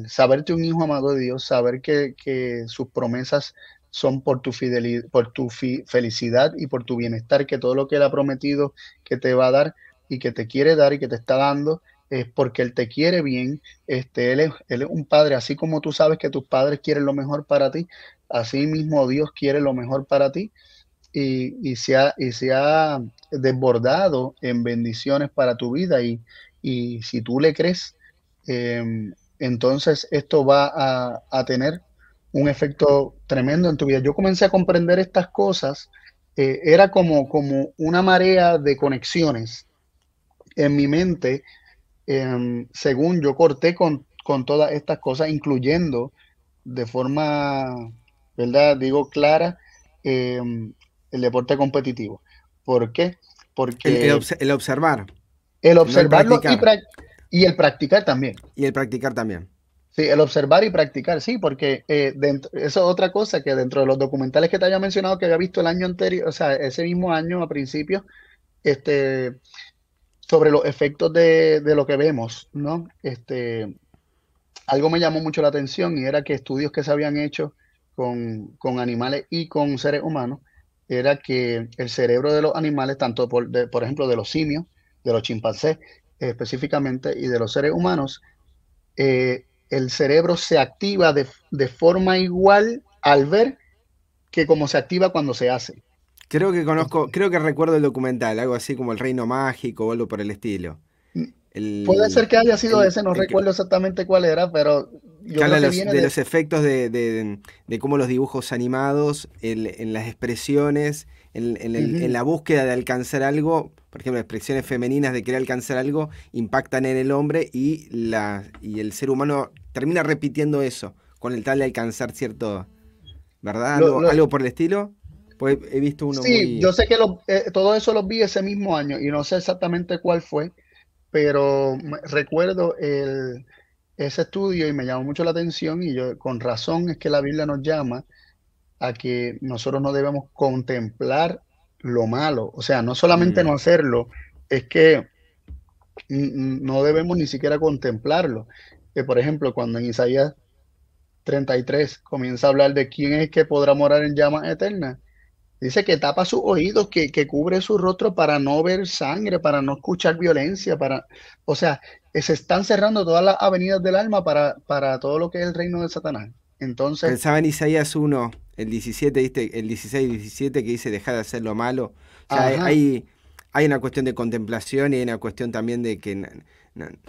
saberte un hijo amado de Dios, saber que sus promesas son por tu fidelidad, por tu felicidad y por tu bienestar, que todo lo que Él ha prometido que te va a dar y que te quiere dar y que te está dando es porque Él te quiere bien. Él es un padre, así como tú sabes que tus padres quieren lo mejor para ti, así mismo Dios quiere lo mejor para ti y se ha desbordado en bendiciones para tu vida y si tú le crees, entonces esto va a tener un efecto tremendo en tu vida. Yo comencé a comprender estas cosas, era como una marea de conexiones en mi mente, según yo corté con todas estas cosas, incluyendo de forma, ¿verdad? Digo clara, el deporte competitivo. ¿Por qué? Porque El observar, el no el observarlo practicar. y el practicar también. Y el practicar también. Sí, el observar y practicar, sí, porque eso es otra cosa que dentro de los documentales que te había mencionado que había visto el año anterior, o sea, ese mismo año a principio, este, sobre los efectos de lo que vemos, ¿no? Algo me llamó mucho la atención y era que estudios que se habían hecho con animales y con seres humanos, era que el cerebro de los animales, tanto por ejemplo de los simios, de los chimpancés específicamente, y de los seres humanos, el cerebro se activa de forma igual al ver que como se activa cuando se hace. Creo que recuerdo el documental, algo así como El Reino Mágico o algo por el estilo. Puede ser El, que haya sido ese, no el que recuerdo exactamente cuál era, pero que yo habla creo que viene de de... los efectos de cómo los dibujos animados, en las expresiones, en Ujú. la búsqueda de alcanzar algo, por ejemplo, expresiones femeninas de querer alcanzar algo, impactan en el hombre y el ser humano termina repitiendo eso con el tal de alcanzar cierto, ¿verdad? Lo- lo- Algo por el estilo. Pues he visto uno sí, muy... yo sé que todo eso lo vi ese mismo año y no sé exactamente cuál fue, pero recuerdo ese estudio y me llamó mucho la atención y yo, con razón es que la Biblia nos llama a que nosotros no debemos contemplar lo malo, o sea, no solamente Mm. no hacerlo, es que no debemos ni siquiera contemplarlo. Por ejemplo, cuando en Isaías 33 comienza a hablar de quién es que podrá morar en llamas eternas, dice que tapa sus oídos, que cubre su rostro para no ver sangre, para no escuchar violencia, o sea, se están cerrando todas las avenidas del alma para todo lo que es el reino de Satanás. Entonces, Pensaba en Isaías 1, el 17, ¿viste? El 16 y 17 que dice dejar de hacer lo malo. O sea, ajá, hay una cuestión de contemplación y hay una cuestión también de que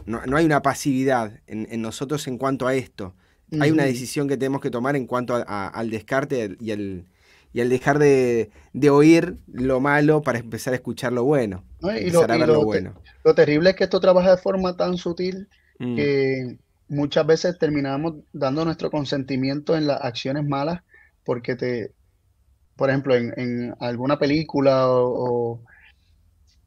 no hay una pasividad en nosotros en cuanto a esto. Hay una ujú. decisión que tenemos que tomar en cuanto al descarte y al dejar de oír lo malo para empezar a escuchar lo bueno, ¿No? empezar a ver lo bueno. Lo terrible es que esto trabaja de forma tan sutil Mm. que muchas veces terminamos dando nuestro consentimiento en las acciones malas porque por ejemplo, en alguna película o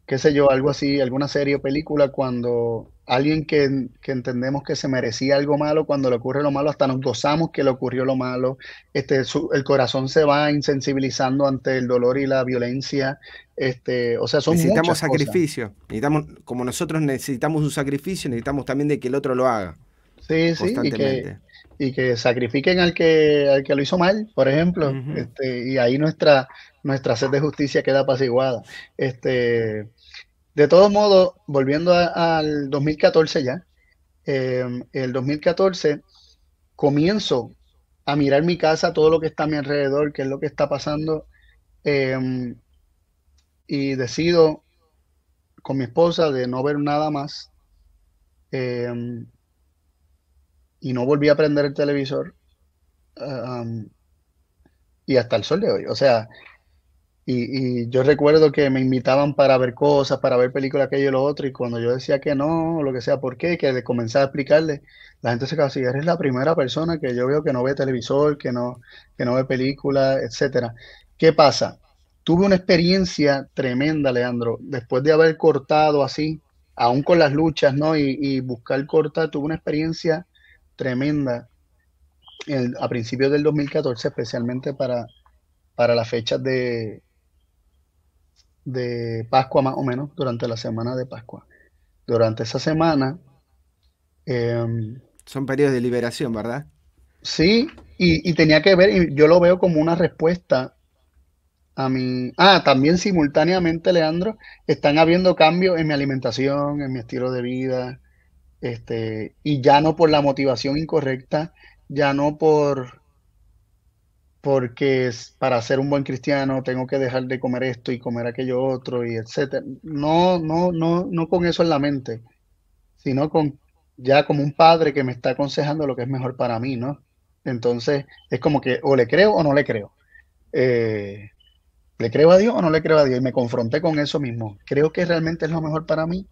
qué sé yo, algo así, alguna serie o película, cuando alguien que entendemos que se merecía algo malo, cuando le ocurre lo malo, hasta nos gozamos que le ocurrió lo malo, el corazón se va insensibilizando ante el dolor y la violencia, o sea, son Necesitamos muchas cosas. sacrificio. Necesitamos, como nosotros necesitamos un sacrificio, necesitamos también de que el otro lo haga Sí, sí, constantemente. y que sacrifiquen al que lo hizo mal, por ejemplo, Ujú. y ahí nuestra sed de justicia queda apaciguada. De todos modos, volviendo al 2014 ya, el 2014 comienzo a mirar mi casa, todo lo que está a mi alrededor, qué es lo que está pasando, em, y decido con mi esposa de no ver nada más, em, y no volví a prender el televisor. am, y hasta el sol de hoy. O sea, y yo recuerdo que me invitaban para ver cosas, para ver películas, aquello y lo otro, y cuando yo decía que no, o lo que sea, ¿por qué? Que le comenzaba a explicarle, la gente se quedaba así, eres la primera persona que yo veo que no ve televisor, que no ve películas, etcétera. ¿Qué pasa? Tuve una experiencia tremenda, Leandro, después de haber cortado así, aún con las luchas, ¿no? Y buscar cortar, tuve una experiencia tremenda a principios del 2014, especialmente para las fechas de Pascua más o menos, durante la semana de Pascua. Durante esa semana, eh, Son periodos de liberación, ¿verdad? sí, y tenía que ver, y yo lo veo como una respuesta a mi... Ah, también simultáneamente, Leandro, están habiendo cambios en mi alimentación, en mi estilo de vida, y ya no por la motivación incorrecta, ya no porque para ser un buen cristiano tengo que dejar de comer esto y comer aquello otro y etcétera. No, no, no, no con eso en la mente, sino con ya como un padre que me está aconsejando lo que es mejor para mí, ¿no? Entonces es como que o le creo o no le creo. Eh, ¿Le creo a Dios o no le creo a Dios? Y me confronté con eso mismo. ¿Creo que realmente es lo mejor para mí?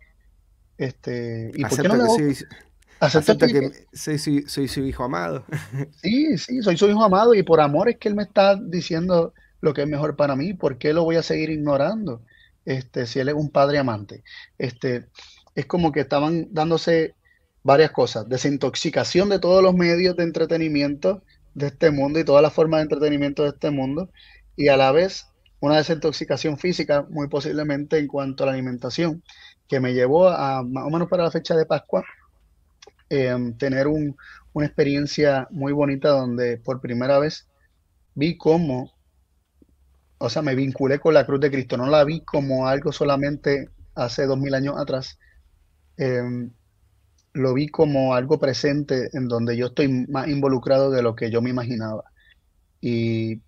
¿Y por qué no Acepto le que hago? soy, Acepto acepto que que soy su hijo amado. sí, sí, soy su hijo amado y por amor es que él me está diciendo lo que es mejor para mí. ¿Por qué lo voy a seguir ignorando? Si él es un padre amante. Este, es como que estaban dándose varias cosas. Desintoxicación de todos los medios de entretenimiento de este mundo y todas las formas de entretenimiento de este mundo. Y a la vez una desintoxicación física, muy posiblemente en cuanto a la alimentación, que me llevó a más o menos para la fecha de Pascua tener una experiencia muy bonita donde por primera vez vi cómo, o sea, me vinculé con la cruz de Cristo, no la vi como algo solamente hace 2000 años atrás, eh, lo vi como algo presente en donde yo estoy más involucrado de lo que yo me imaginaba. Y,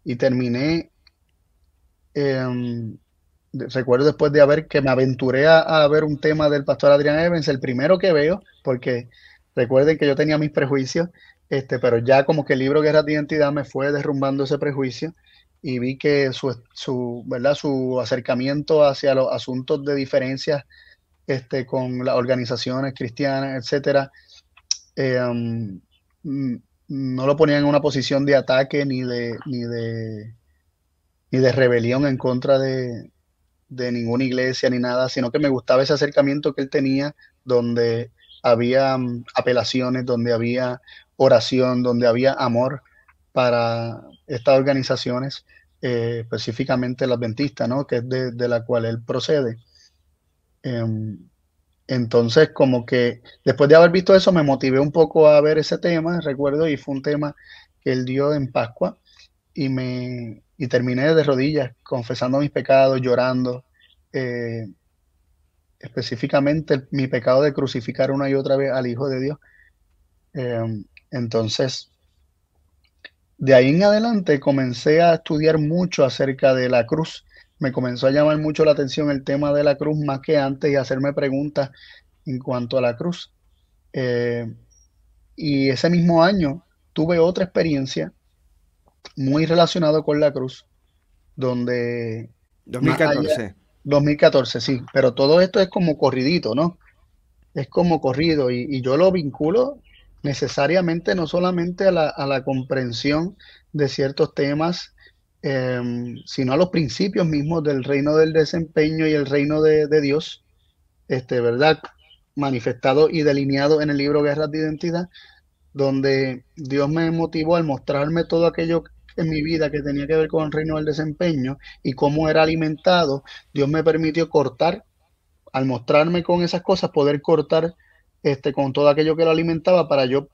y terminé, recuerdo después de haber que me aventuré a ver un tema del pastor Adrián Evans, el primero que veo, porque recuerden que yo tenía mis prejuicios, pero ya como que el libro Guerras de Identidad me fue derrumbando ese prejuicio y vi que ¿verdad? Su acercamiento hacia los asuntos de diferencias con las organizaciones cristianas, etcétera, mm, no lo ponía en una posición de ataque ni de rebelión en contra de ninguna iglesia ni nada, sino que me gustaba ese acercamiento que él tenía donde había apelaciones, donde había oración, donde había amor para estas organizaciones, específicamente la adventista, ¿no? Que es de la cual él procede. Em, entonces, como que después de haber visto eso, me motivé un poco a ver ese tema, recuerdo, y fue un tema que él dio en Pascua y terminé de rodillas, confesando mis pecados, llorando, eh, específicamente mi pecado de crucificar una y otra vez al Hijo de Dios. Entonces, de ahí en adelante comencé a estudiar mucho acerca de la cruz. Me comenzó a llamar mucho la atención el tema de la cruz más que antes y hacerme preguntas en cuanto a la cruz. Eh, y ese mismo año tuve otra experiencia muy relacionada con la cruz, donde más allá, 2014. 2014, sí, pero todo esto es como corridito, ¿no? Es como corrido y yo lo vinculo necesariamente no solamente a la comprensión de ciertos temas, sino a los principios mismos del reino del desempeño y el reino de Dios, ¿verdad? Manifestado y delineado en el libro Guerras de Identidad, donde Dios me motivó al mostrarme todo aquello en mi vida que tenía que ver con el reino del desempeño y cómo era alimentado. Dios me permitió cortar al mostrarme con esas cosas, poder cortar con todo aquello que lo alimentaba para yo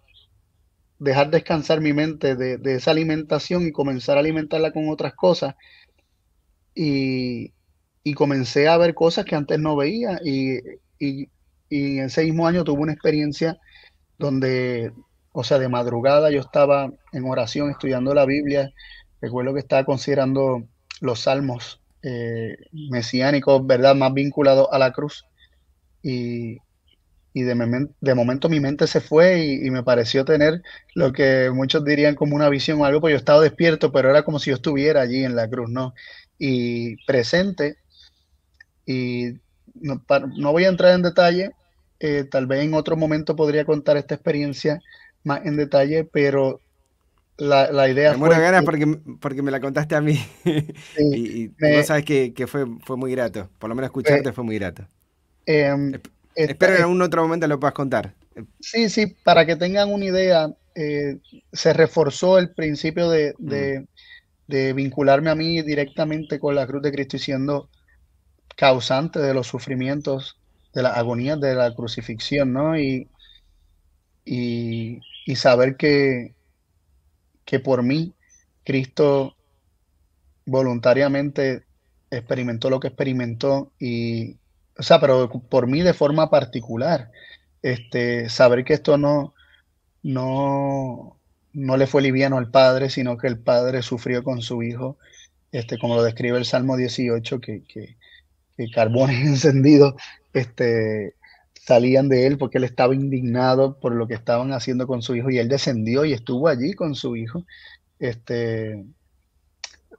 dejar descansar mi mente de esa alimentación y comenzar a alimentarla con otras cosas. Y, y comencé a ver cosas que antes no veía y, y ese mismo año tuve una experiencia donde, o sea, de madrugada yo estaba en oración estudiando la Biblia. Recuerdo que estaba considerando los salmos mesiánicos, ¿verdad? Más vinculados a la cruz. Y, y de momento mi mente se fue y me pareció tener lo que muchos dirían como una visión o algo, pues yo estaba despierto, pero era como si yo estuviera allí en la cruz, ¿no? Y presente, y no voy a entrar en detalle, tal vez en otro momento podría contar esta experiencia más en detalle, pero la idea Me muero de fue ganas que porque me la contaste a mí. eh, Y vos me, sabés que fue muy grato. Por lo menos me- escucharte fue muy grato. em, Esp- esta, Espero en algún otro momento lo puedas contar. sí, sí, para que tengan una idea, se reforzó el principio Mm, de vincularme a mí directamente con la cruz de Cristo y siendo causante de los sufrimientos, de las agonías de la crucifixión, ¿no? Y saber que por mí Cristo voluntariamente experimentó lo que experimentó y, o sea, pero por mí de forma particular, saber que esto no, no le fue liviano al Padre, sino que el Padre sufrió con su Hijo, como lo describe el Salmo 18, que carbones encendidos, este, salían de él porque él estaba indignado por lo que estaban haciendo con su hijo y él descendió y estuvo allí con su hijo, este,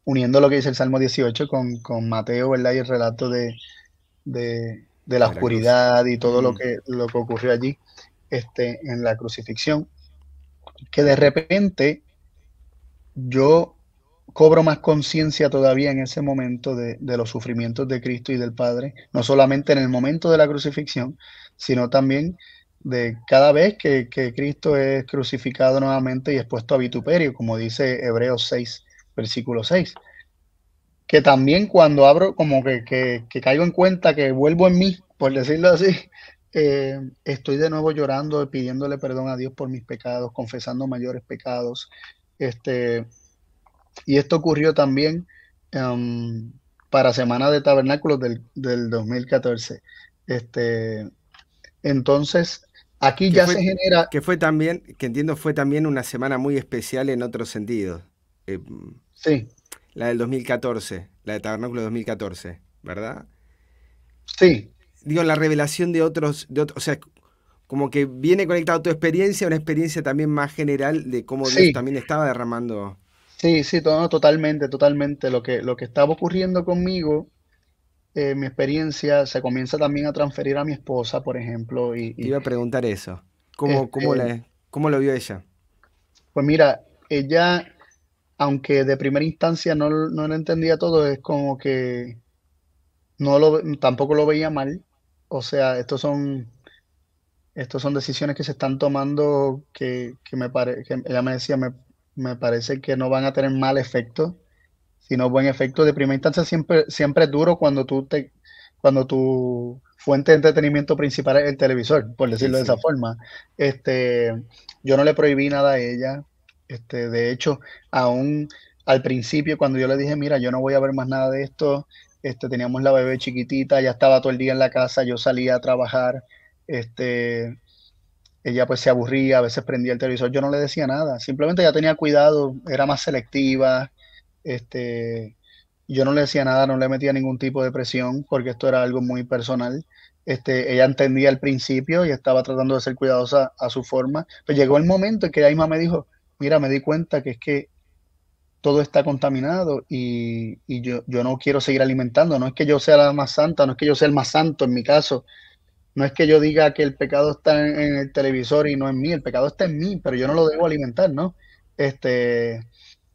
uniendo lo que dice el Salmo 18 con Mateo, ¿verdad? Y el relato de la de la cruz. oscuridad y todo Mm. lo que ocurrió allí, en la crucifixión, que de repente yo cobro más conciencia todavía en ese momento de los sufrimientos de Cristo y del Padre, no solamente en el momento de la crucifixión, sino también de cada vez que Cristo es crucificado nuevamente y expuesto a vituperio, como dice Hebreos 6, versículo 6, que también cuando abro, como que caigo en cuenta que vuelvo en mí, por decirlo así, estoy de nuevo llorando y pidiéndole perdón a Dios por mis pecados, confesando mayores pecados, este, y esto ocurrió también em, para Semana de Tabernáculos del 2014. Este, entonces, aquí Que ya se fue, genera, que fue también, que entiendo fue también una semana muy especial en otro sentido. Eh, sí, la del 2014, la de Tabernáculo 2014, ¿verdad? sí, Digo, la revelación o sea, como que viene conectado a tu experiencia, una experiencia también más general de cómo Dios sí, también estaba derramando. sí, sí, no, totalmente, totalmente. Lo que estaba ocurriendo conmigo, mi experiencia se comienza también a transferir a mi esposa, por ejemplo, Te iba a preguntar eso. este, ¿Cómo lo vio ella? pues mira, ella, aunque de primera instancia no lo entendía todo, es como que tampoco lo veía mal. O sea, estos son decisiones que se están tomando que ella me decía, me parece que no van a tener mal efecto, sino buen efecto. De primera instancia siempre es duro cuando tu fuente de entretenimiento principal es el televisor, por Y decirlo de esa sí. forma. Este, yo no le prohibí nada a ella. De hecho, aún al principio, cuando yo le dije, mira, yo no voy a ver más nada de esto, teníamos la bebé chiquitita, ya estaba todo el día en la casa, yo salía a trabajar, este, ella pues se aburría, a veces prendía el televisor, yo no le decía nada, simplemente ya tenía cuidado, era más selectiva, este, yo no le decía nada, no le metía ningún tipo de presión porque esto era algo muy personal. Ella entendía al principio y estaba tratando de ser cuidadosa a su forma, pero llegó el momento en que ella misma me dijo, mira, me di cuenta que es que todo está contaminado y yo no quiero seguir alimentando, no es que yo sea la más santa, no es que yo sea el más santo en mi caso, no es que yo diga que el pecado está en el televisor y no en mí, el pecado está en mí, pero yo no lo debo alimentar, ¿no? Este,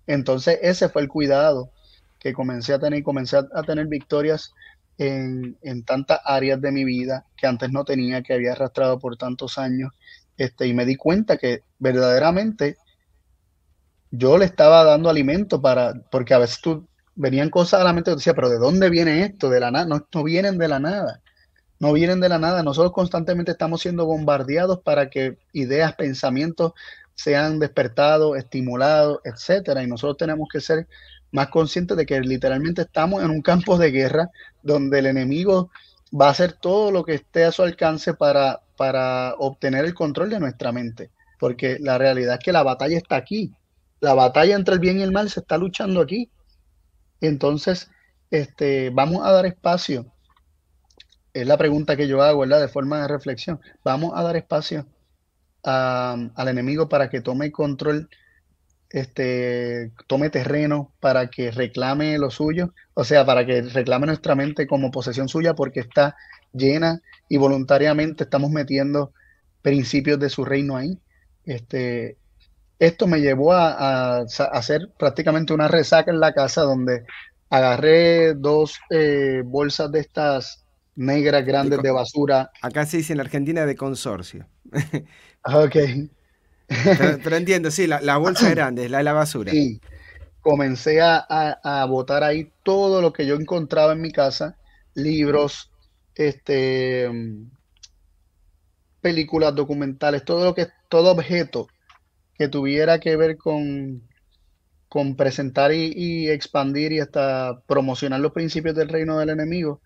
entonces ese fue el cuidado que comencé a tener y comencé a tener victorias en tantas áreas de mi vida que antes no tenía, que había arrastrado por tantos años, y me di cuenta que verdaderamente yo le estaba dando alimento porque a veces venían cosas a la mente y tú decías, pero ¿de dónde viene esto? De la nada, no, no vienen de la nada. No vienen de la nada. Nosotros constantemente estamos siendo bombardeados para que ideas, pensamientos sean despertados, estimulados, etcétera. Y nosotros tenemos que ser más conscientes de que literalmente estamos en un campo de guerra donde el enemigo va a hacer todo lo que esté a su alcance para obtener el control de nuestra mente. Porque la realidad es que la batalla está aquí. La batalla entre el bien y el mal se está luchando aquí. Entonces, vamos a dar espacio es la pregunta que yo hago, ¿verdad? De forma de reflexión. ¿Vamos a dar espacio al enemigo para que tome control, tome terreno, para que reclame lo suyo? O sea, para que reclame nuestra mente como posesión suya porque está llena y voluntariamente estamos metiendo principios de su reino ahí. Este, Esto me llevó a hacer prácticamente una resaca en la casa donde agarré dos bolsas de estas negras De grandes co- de basura. Acá se dice en la Argentina de consorcio. Ok. Pero entiendo, sí, la bolsa grande, la de la basura. Sí, comencé a botar ahí todo lo que yo encontraba en mi casa, libros, este, películas, documentales, todo objeto que tuviera que ver con presentar y expandir y hasta promocionar los principios del reino del enemigo,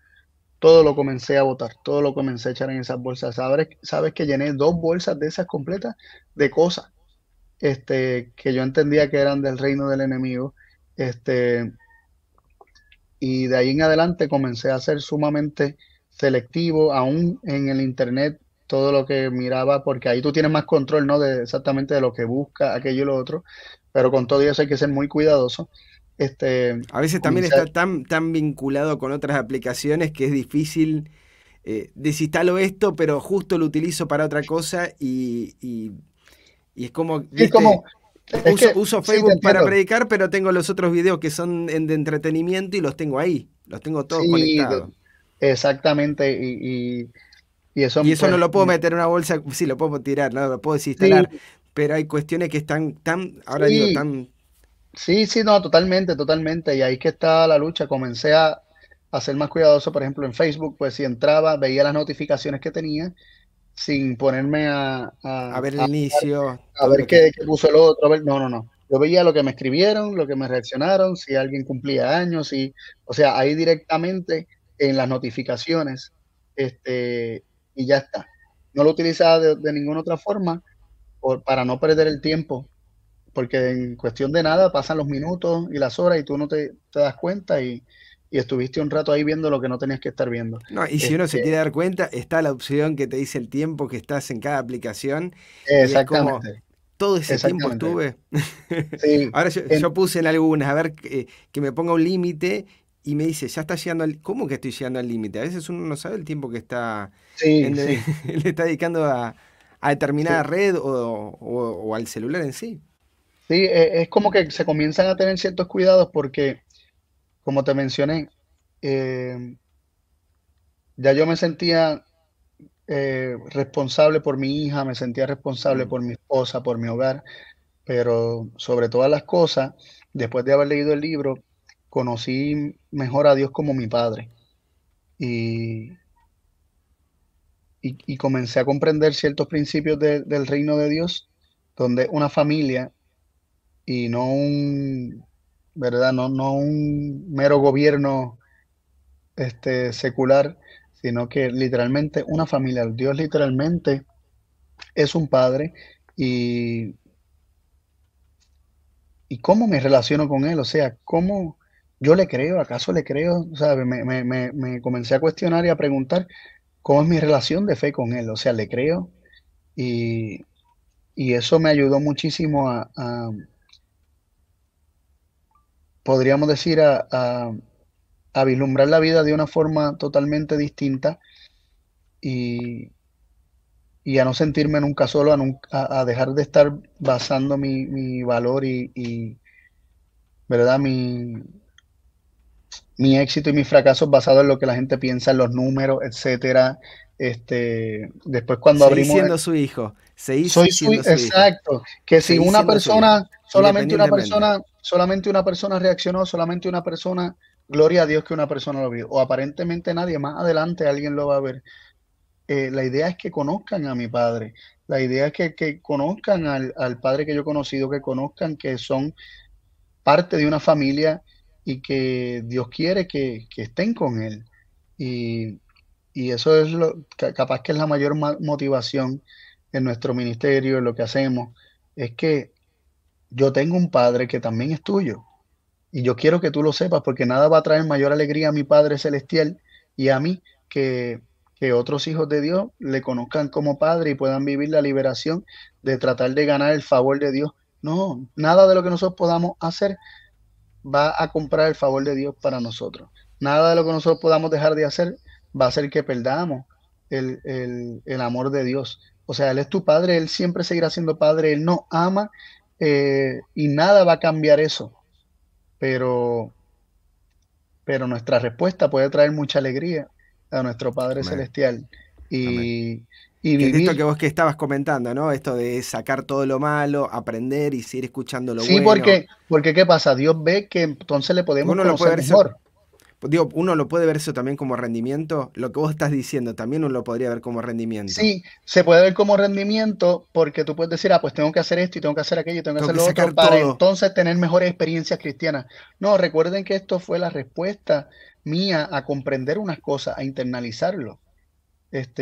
todo lo comencé a botar, todo lo comencé a echar en esas bolsas. Sabes que llené dos bolsas de esas completas de cosas, que yo entendía que eran del reino del enemigo, este, y de ahí en adelante comencé a ser sumamente selectivo, aún en el internet, todo lo que miraba, porque ahí tú tienes más control, ¿no? De exactamente de lo que busca, aquello y lo otro, pero con todo eso hay que ser muy cuidadoso. A veces también Comencé a- está tan vinculado con otras aplicaciones que es difícil. Desinstalo esto, pero justo lo utilizo para otra cosa y es como, sí, viste, como, es que, uso sí, te Facebook para entiendo. predicar, pero tengo los otros videos que son de entretenimiento y los tengo ahí, los tengo todos Sí, conectados. exactamente, y eso Y eso no pues, lo puedo meter en una bolsa, sí, lo puedo tirar, no lo puedo sí, desinstalar, pero hay cuestiones que están ahora digo, sí, sí, sí, no, totalmente, totalmente. Y ahí que está la lucha. Comencé a ser más cuidadoso, por ejemplo, en Facebook, pues si entraba, veía las notificaciones que tenía sin ponerme a ver el inicio, a todo ver lo que... qué puso el otro. No, no, no. Yo veía lo que me escribieron, lo que me reaccionaron, si alguien cumplía años, o sea, ahí directamente en las notificaciones, y ya está. No lo utilizaba de ninguna otra forma para no perder el tiempo porque en cuestión de nada pasan los minutos y las horas y tú no te das cuenta y estuviste un rato ahí viendo lo que no tenías que estar viendo. No, y si uno se Este, quiere dar cuenta, está la opción que te dice el tiempo que estás en cada aplicación y es como, exactamente, todo ese tiempo exactamente. estuve. Sí, Ahora yo puse en algunas, a ver, que me ponga un límite y me dice, ya está llegando al... ¿Cómo que estoy llegando al límite? A veces uno no sabe el tiempo que está sí, sí, le está dedicando a determinada sí. red o al celular en sí. Sí, es como que se comienzan a tener ciertos cuidados porque, como te mencioné, eh, ya yo me sentía responsable por mi hija, me sentía responsable Mm. por mi esposa, por mi hogar. Pero sobre todas las cosas, después de haber leído el libro, conocí mejor a Dios como mi padre y, y comencé a comprender ciertos principios del reino de Dios, donde una familia y no un, ¿verdad? No un mero gobierno secular, sino que literalmente una familia. Dios literalmente es un padre y, ¿y cómo me relaciono con él? O sea, ¿cómo yo le creo? ¿Acaso le creo? ¿Sabe? Me comencé a cuestionar y a preguntar cómo es mi relación de fe con él. O sea, le creo y, y eso me ayudó muchísimo podríamos decir, a vislumbrar la vida de una forma totalmente distinta y, y a no sentirme nunca solo, a dejar de estar basando mi valor ¿verdad? Mi éxito y mis fracasos basados en lo que la gente piensa, en los números, etcétera. Después cuando Seguís abrimos, siendo su hijo, seguís soy siendo su hijo, exacto, que si seguís una siendo su hijo, persona, independientemente. solamente una persona reaccionó, solamente una persona, gloria a Dios que una persona lo vio, o aparentemente nadie, más adelante alguien lo va a ver. La idea es que conozcan a mi padre, la idea es que conozcan al padre que yo he conocido, que conozcan que son parte de una familia y que Dios quiere que estén con Él. Y, y eso es capaz que es la mayor motivación en nuestro ministerio, en lo que hacemos, es que yo tengo un Padre que también es tuyo. Y yo quiero que tú lo sepas, porque nada va a traer mayor alegría a mi Padre Celestial y a mí que otros hijos de Dios le conozcan como Padre y puedan vivir la liberación de tratar de ganar el favor de Dios. No, nada de lo que nosotros podamos hacer va a comprar el favor de Dios para nosotros. Nada de lo que nosotros podamos dejar de hacer va a hacer que perdamos el amor de Dios. O sea, Él es tu Padre, Él siempre seguirá siendo Padre, Él nos ama y nada va a cambiar eso. Pero, pero nuestra respuesta puede traer mucha alegría a nuestro Padre Amén, Celestial amén. y Que es esto que vivir. vos que estabas comentando, ¿no? Esto de sacar todo lo malo, aprender y seguir escuchando lo Sí, bueno. porque ¿qué pasa? Dios ve que entonces le Porque podemos uno lo puede conocer ver eso, mejor. digo, uno lo puede ver eso también como rendimiento. Lo que vos estás diciendo también uno lo podría ver como rendimiento. Sí, se puede ver como rendimiento porque tú puedes decir, ah, pues tengo que hacer esto y tengo que hacer aquello y tengo que Tengo hacer que lo otro sacar para todo. entonces tener mejores experiencias cristianas. No, recuerden que esto fue la respuesta mía a comprender unas cosas, a internalizarlo.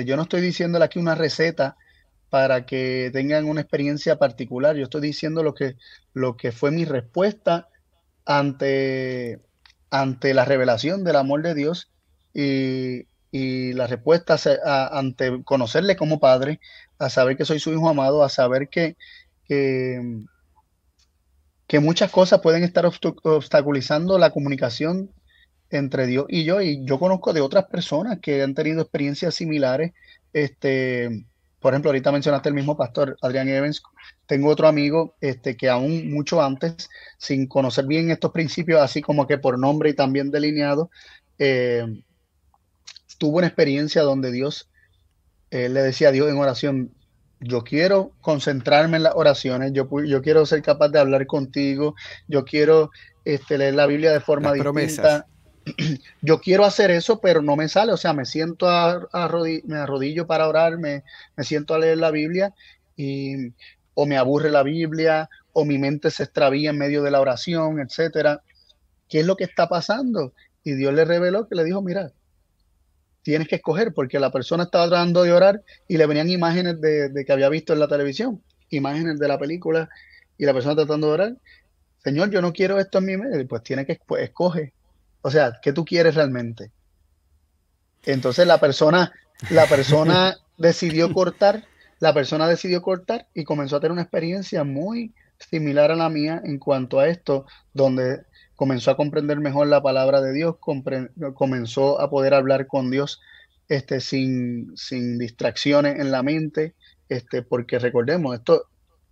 Yo no estoy diciéndole aquí una receta para que tengan una experiencia particular. Yo estoy diciendo lo que fue mi respuesta ante, ante la revelación del amor de Dios y la respuesta ante conocerle como Padre, a saber que soy su hijo amado, a saber que, que muchas cosas pueden estar obstaculizando la comunicación entre Dios y yo. Y yo conozco de otras personas que han tenido experiencias similares. Por ejemplo, ahorita mencionaste el mismo pastor Adrián Evans. Tengo otro amigo que aún mucho antes, sin conocer bien estos principios, así como que por nombre y también delineado, eh, tuvo una experiencia donde Dios le decía a Dios en oración, yo quiero concentrarme en las oraciones, yo quiero ser capaz de hablar contigo, yo quiero leer la Biblia de forma Las promesas. distinta. Yo quiero hacer eso, pero no me sale. O sea, me siento me arrodillo para orar, me siento a leer la Biblia y o me aburre la Biblia o mi mente se extravía en medio de la oración, etcétera. ¿Qué es lo que está pasando? Y Dios le reveló que le dijo, mira, tienes que escoger, porque la persona estaba tratando de orar y le venían imágenes de que había visto en la televisión, imágenes de la película, y la persona tratando de orar. Señor, yo no quiero esto en mi mente. Pues tiene que pues, escoge. O sea, ¿qué tú quieres realmente? Entonces la persona decidió cortar, la persona decidió cortar y comenzó a tener una experiencia muy similar a la mía en cuanto a esto, donde comenzó a comprender mejor la palabra de Dios, comenzó a poder hablar con Dios sin distracciones en la mente, porque recordemos, esto,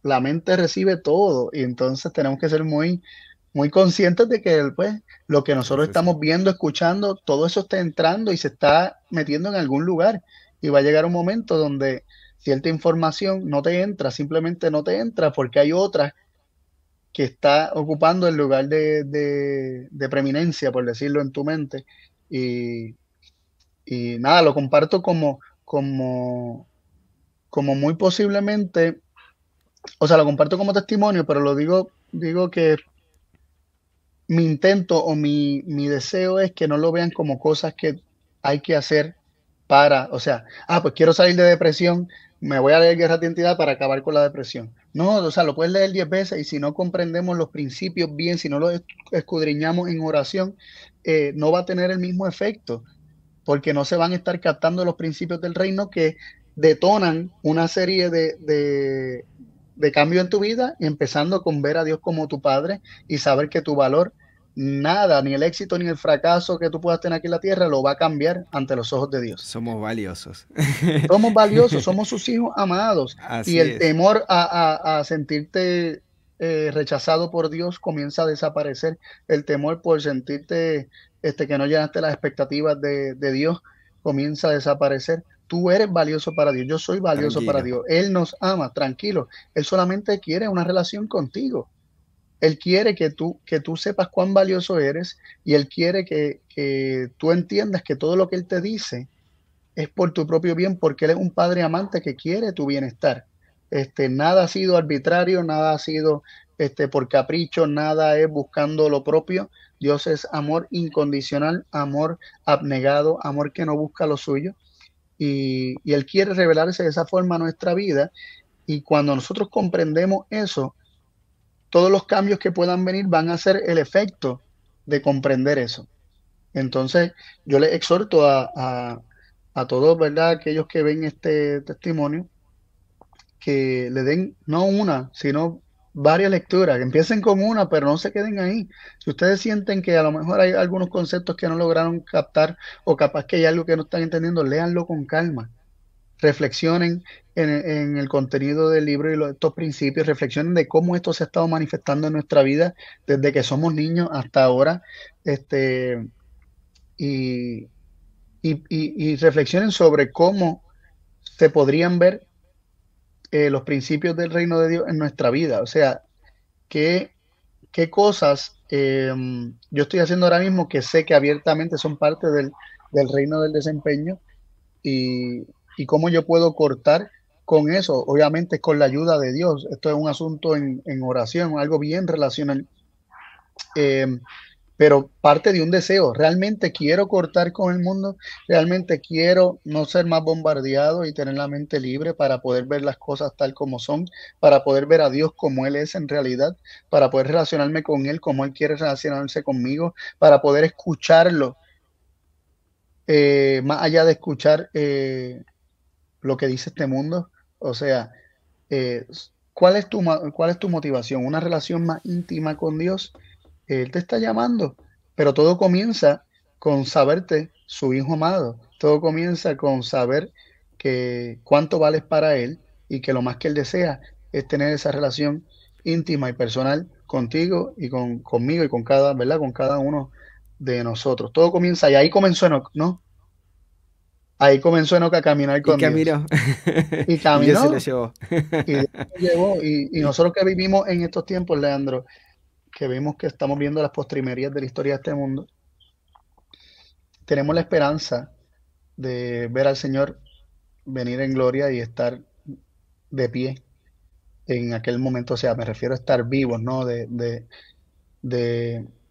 la mente recibe todo y entonces tenemos que ser muy conscientes de que pues, lo que nosotros Es así. estamos viendo, escuchando, todo eso está entrando y se está metiendo en algún lugar. Y va a llegar un momento donde cierta información no te entra, simplemente no te entra porque hay otra que está ocupando el lugar de preeminencia, por decirlo en tu mente. Y, y nada, lo comparto como muy posiblemente, o sea, lo comparto como testimonio, pero digo que mi intento o mi deseo es que no lo vean como cosas que hay que hacer para, o sea, pues quiero salir de depresión, me voy a leer Guerra de Identidad para acabar con la depresión. No, o sea, lo puedes leer 10 veces y si no comprendemos los principios bien, si no los escudriñamos en oración, no va a tener el mismo efecto, porque no se van a estar captando los principios del reino que detonan una serie de cambios en tu vida, empezando con ver a Dios como tu Padre y saber que tu valor, nada, ni el éxito ni el fracaso que tú puedas tener aquí en la tierra, lo va a cambiar ante los ojos de Dios. Somos valiosos. Somos valiosos, somos sus hijos amados y Así el es. temor a sentirte rechazado por Dios comienza a desaparecer. El temor por sentirte que no llenaste las expectativas de Dios comienza a desaparecer. Tú eres valioso para Dios, yo soy valioso para Tranquilo. Dios. Él nos ama, tranquilo. Él solamente quiere una relación contigo. Él quiere que tú sepas cuán valioso eres y Él quiere que tú entiendas que todo lo que Él te dice es por tu propio bien, porque Él es un padre amante que quiere tu bienestar. Nada ha sido arbitrario, nada ha sido por capricho, nada es buscando lo propio. Dios es amor incondicional, amor abnegado, amor que no busca lo suyo. Y Él quiere revelarse de esa forma a nuestra vida. Y cuando nosotros comprendemos eso, todos los cambios que puedan venir van a ser el efecto de comprender eso. Entonces, yo les exhorto a todos, ¿verdad? Aquellos que ven este testimonio, que le den no una, sino varias lecturas, que empiecen con una, pero no se queden ahí. Si ustedes sienten que a lo mejor hay algunos conceptos que no lograron captar o capaz que hay algo que no están entendiendo, léanlo con calma, reflexionen en el contenido del libro y estos principios, reflexionen de cómo esto se ha estado manifestando en nuestra vida desde que somos niños hasta ahora, este, y, y reflexionen sobre cómo se podrían ver los principios del reino de Dios en nuestra vida. O sea, qué, qué cosas yo estoy haciendo ahora mismo que sé que abiertamente son parte del reino del desempeño y, y cómo yo puedo cortar con eso. Obviamente es con la ayuda de Dios. Esto es un asunto en oración, algo bien relacional. Eh, pero parte de un deseo. Realmente quiero cortar con el mundo, realmente quiero no ser más bombardeado y tener la mente libre para poder ver las cosas tal como son, para poder ver a Dios como Él es en realidad, para poder relacionarme con Él como Él quiere relacionarse conmigo, para poder escucharlo, más allá de escuchar lo que dice este mundo. O sea, eh, cuál es tu motivación? ¿Una relación más íntima con Dios? Él te está llamando, pero todo comienza con saberte su hijo amado. Todo comienza con saber que cuánto vales para Él y que lo más que Él desea es tener esa relación íntima y personal contigo y conmigo y con cada, ¿verdad? Con cada uno de nosotros. Todo comienza y ahí comenzó Enoch, ¿no? Ahí comenzó Enoch a caminar Y con Dios. caminó. Y Y Dios se lo caminó llevó. y Dios lo llevó. Y nosotros que vivimos en estos tiempos, Leandro, que vemos que estamos viendo las postrimerías de la historia de este mundo, tenemos la esperanza de ver al Señor venir en gloria y estar de pie en aquel momento. O sea, me refiero a estar vivos, ¿no? De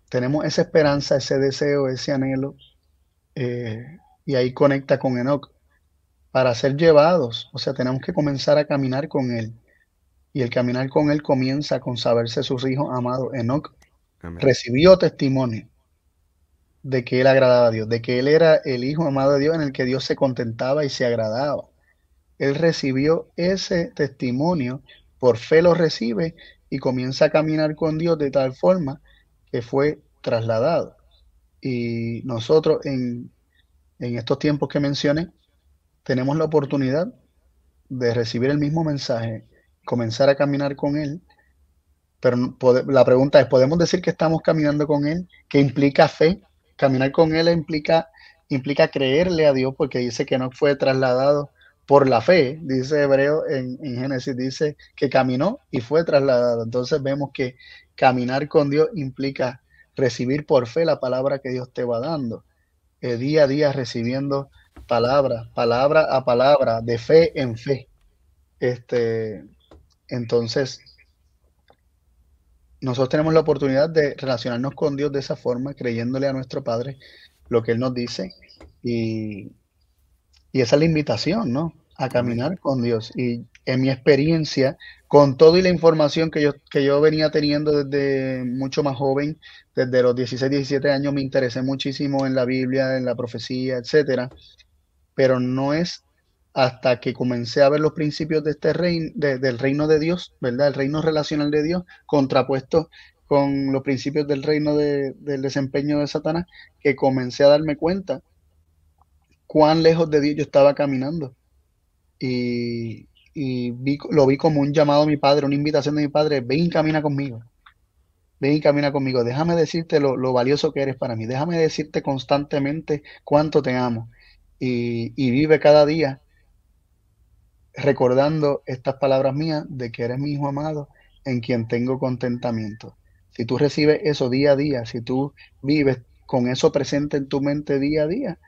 tenemos esa esperanza, ese deseo, ese anhelo, y ahí conecta con Enoch para ser llevados. O sea, tenemos que comenzar a caminar con Él. Y el caminar con Él comienza con saberse sus hijos amados. Enoch Amén. recibió testimonio de que él agradaba a Dios, de que él era el hijo amado de Dios en el que Dios se contentaba y se agradaba. Él recibió ese testimonio, por fe lo recibe y comienza a caminar con Dios de tal forma que fue trasladado. Y nosotros en estos tiempos que mencioné, tenemos la oportunidad de recibir el mismo mensaje, comenzar a caminar con Él, pero la pregunta es, ¿podemos decir que estamos caminando con Él? ¿Que implica fe? Caminar con Él implica creerle a Dios, porque dice que no fue trasladado por la fe, dice Hebreo en Génesis, dice que caminó y fue trasladado. Entonces vemos que caminar con Dios implica recibir por fe la palabra que Dios te va dando, día a día recibiendo palabra, palabra a palabra, de fe en fe. Este, entonces, nosotros tenemos la oportunidad de relacionarnos con Dios de esa forma, creyéndole a nuestro Padre lo que Él nos dice. Y, y esa es la invitación, ¿no? A Amén. caminar con Dios. Y en mi experiencia, con todo y la información que yo venía teniendo desde mucho más joven, desde los 16 17 años, me interesé muchísimo en la Biblia, en la profecía, etcétera. Pero no es hasta que comencé a ver los principios de este reino, del reino de Dios, ¿verdad? El reino relacional de Dios, contrapuesto con los principios del reino del desempeño de Satanás, que comencé a darme cuenta cuán lejos de Dios yo estaba caminando. Y lo vi como un llamado a mi padre, una invitación de mi padre, ven y camina conmigo, ven y camina conmigo, déjame decirte lo valioso que eres para mí, déjame decirte constantemente cuánto te amo. Y vive cada día recordando estas palabras mías de que eres mi hijo amado en quien tengo contentamiento. Si tú recibes eso día a día, si tú vives con eso presente en tu mente día a día,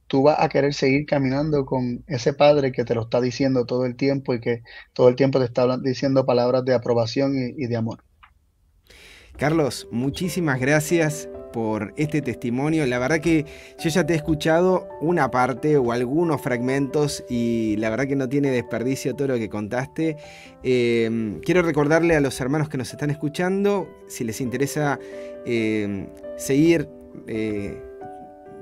tú vas a querer seguir caminando con ese padre que te lo está diciendo todo el tiempo y que todo el tiempo te está diciendo palabras de aprobación y de amor. Carlos, muchísimas gracias por este testimonio. La verdad que yo ya te he escuchado una parte o algunos fragmentos y la verdad que no tiene desperdicio todo lo que contaste. Quiero recordarle a los hermanos que nos están escuchando, si les interesa seguir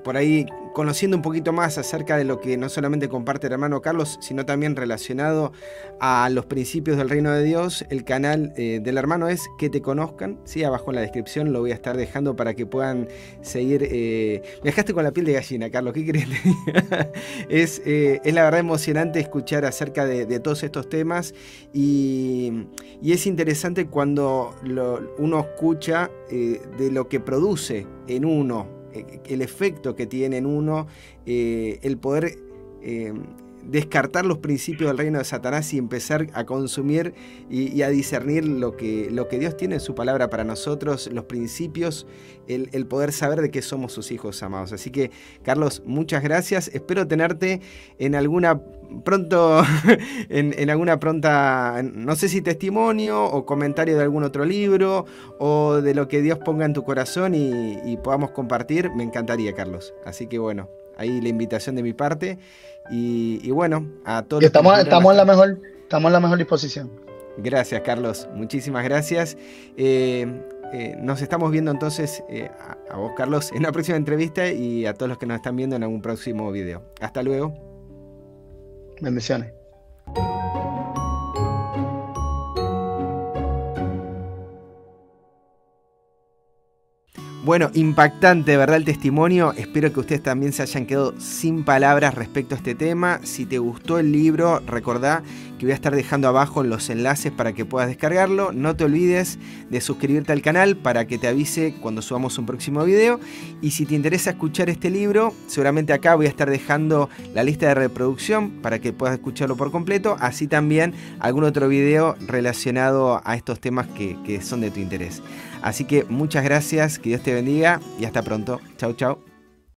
por ahí conociendo un poquito más acerca de lo que no solamente comparte el hermano Carlos, sino también relacionado a los principios del reino de Dios, el canal del hermano es Que Te Conozcan, ¿sí? Abajo en la descripción lo voy a estar dejando para que puedan seguir. Me dejaste con la piel de gallina, Carlos, ¿qué querés que te diga? Es la verdad emocionante escuchar acerca de todos estos temas y es interesante cuando uno escucha de lo que produce en uno, el efecto que tiene en uno, el poder descartar los principios del reino de Satanás y empezar a consumir y a discernir lo que Dios tiene en su palabra para nosotros, los principios, el poder saber de que somos sus hijos amados. Así que, Carlos, muchas gracias. Espero tenerte en alguna pronta, no sé si testimonio o comentario de algún otro libro o de lo que Dios ponga en tu corazón y podamos compartir. Me encantaría, Carlos. Así que bueno, ahí la invitación de mi parte. Y bueno, a todos. Estamos en la mejor disposición. Gracias, Carlos. Muchísimas gracias. Nos estamos viendo entonces a vos, Carlos, en la próxima entrevista y a todos los que nos están viendo en algún próximo video. Hasta luego. Bendiciones. Bueno, impactante, ¿verdad? El testimonio. Espero que ustedes también se hayan quedado sin palabras respecto a este tema. Si te gustó el libro, recordá que voy a estar dejando abajo los enlaces para que puedas descargarlo. No te olvides de suscribirte al canal para que te avise cuando subamos un próximo video. Y si te interesa escuchar este libro, seguramente acá voy a estar dejando la lista de reproducción para que puedas escucharlo por completo. Así también algún otro video relacionado a estos temas que son de tu interés. Así que muchas gracias, que Dios te bendiga y hasta pronto. Chau, chau.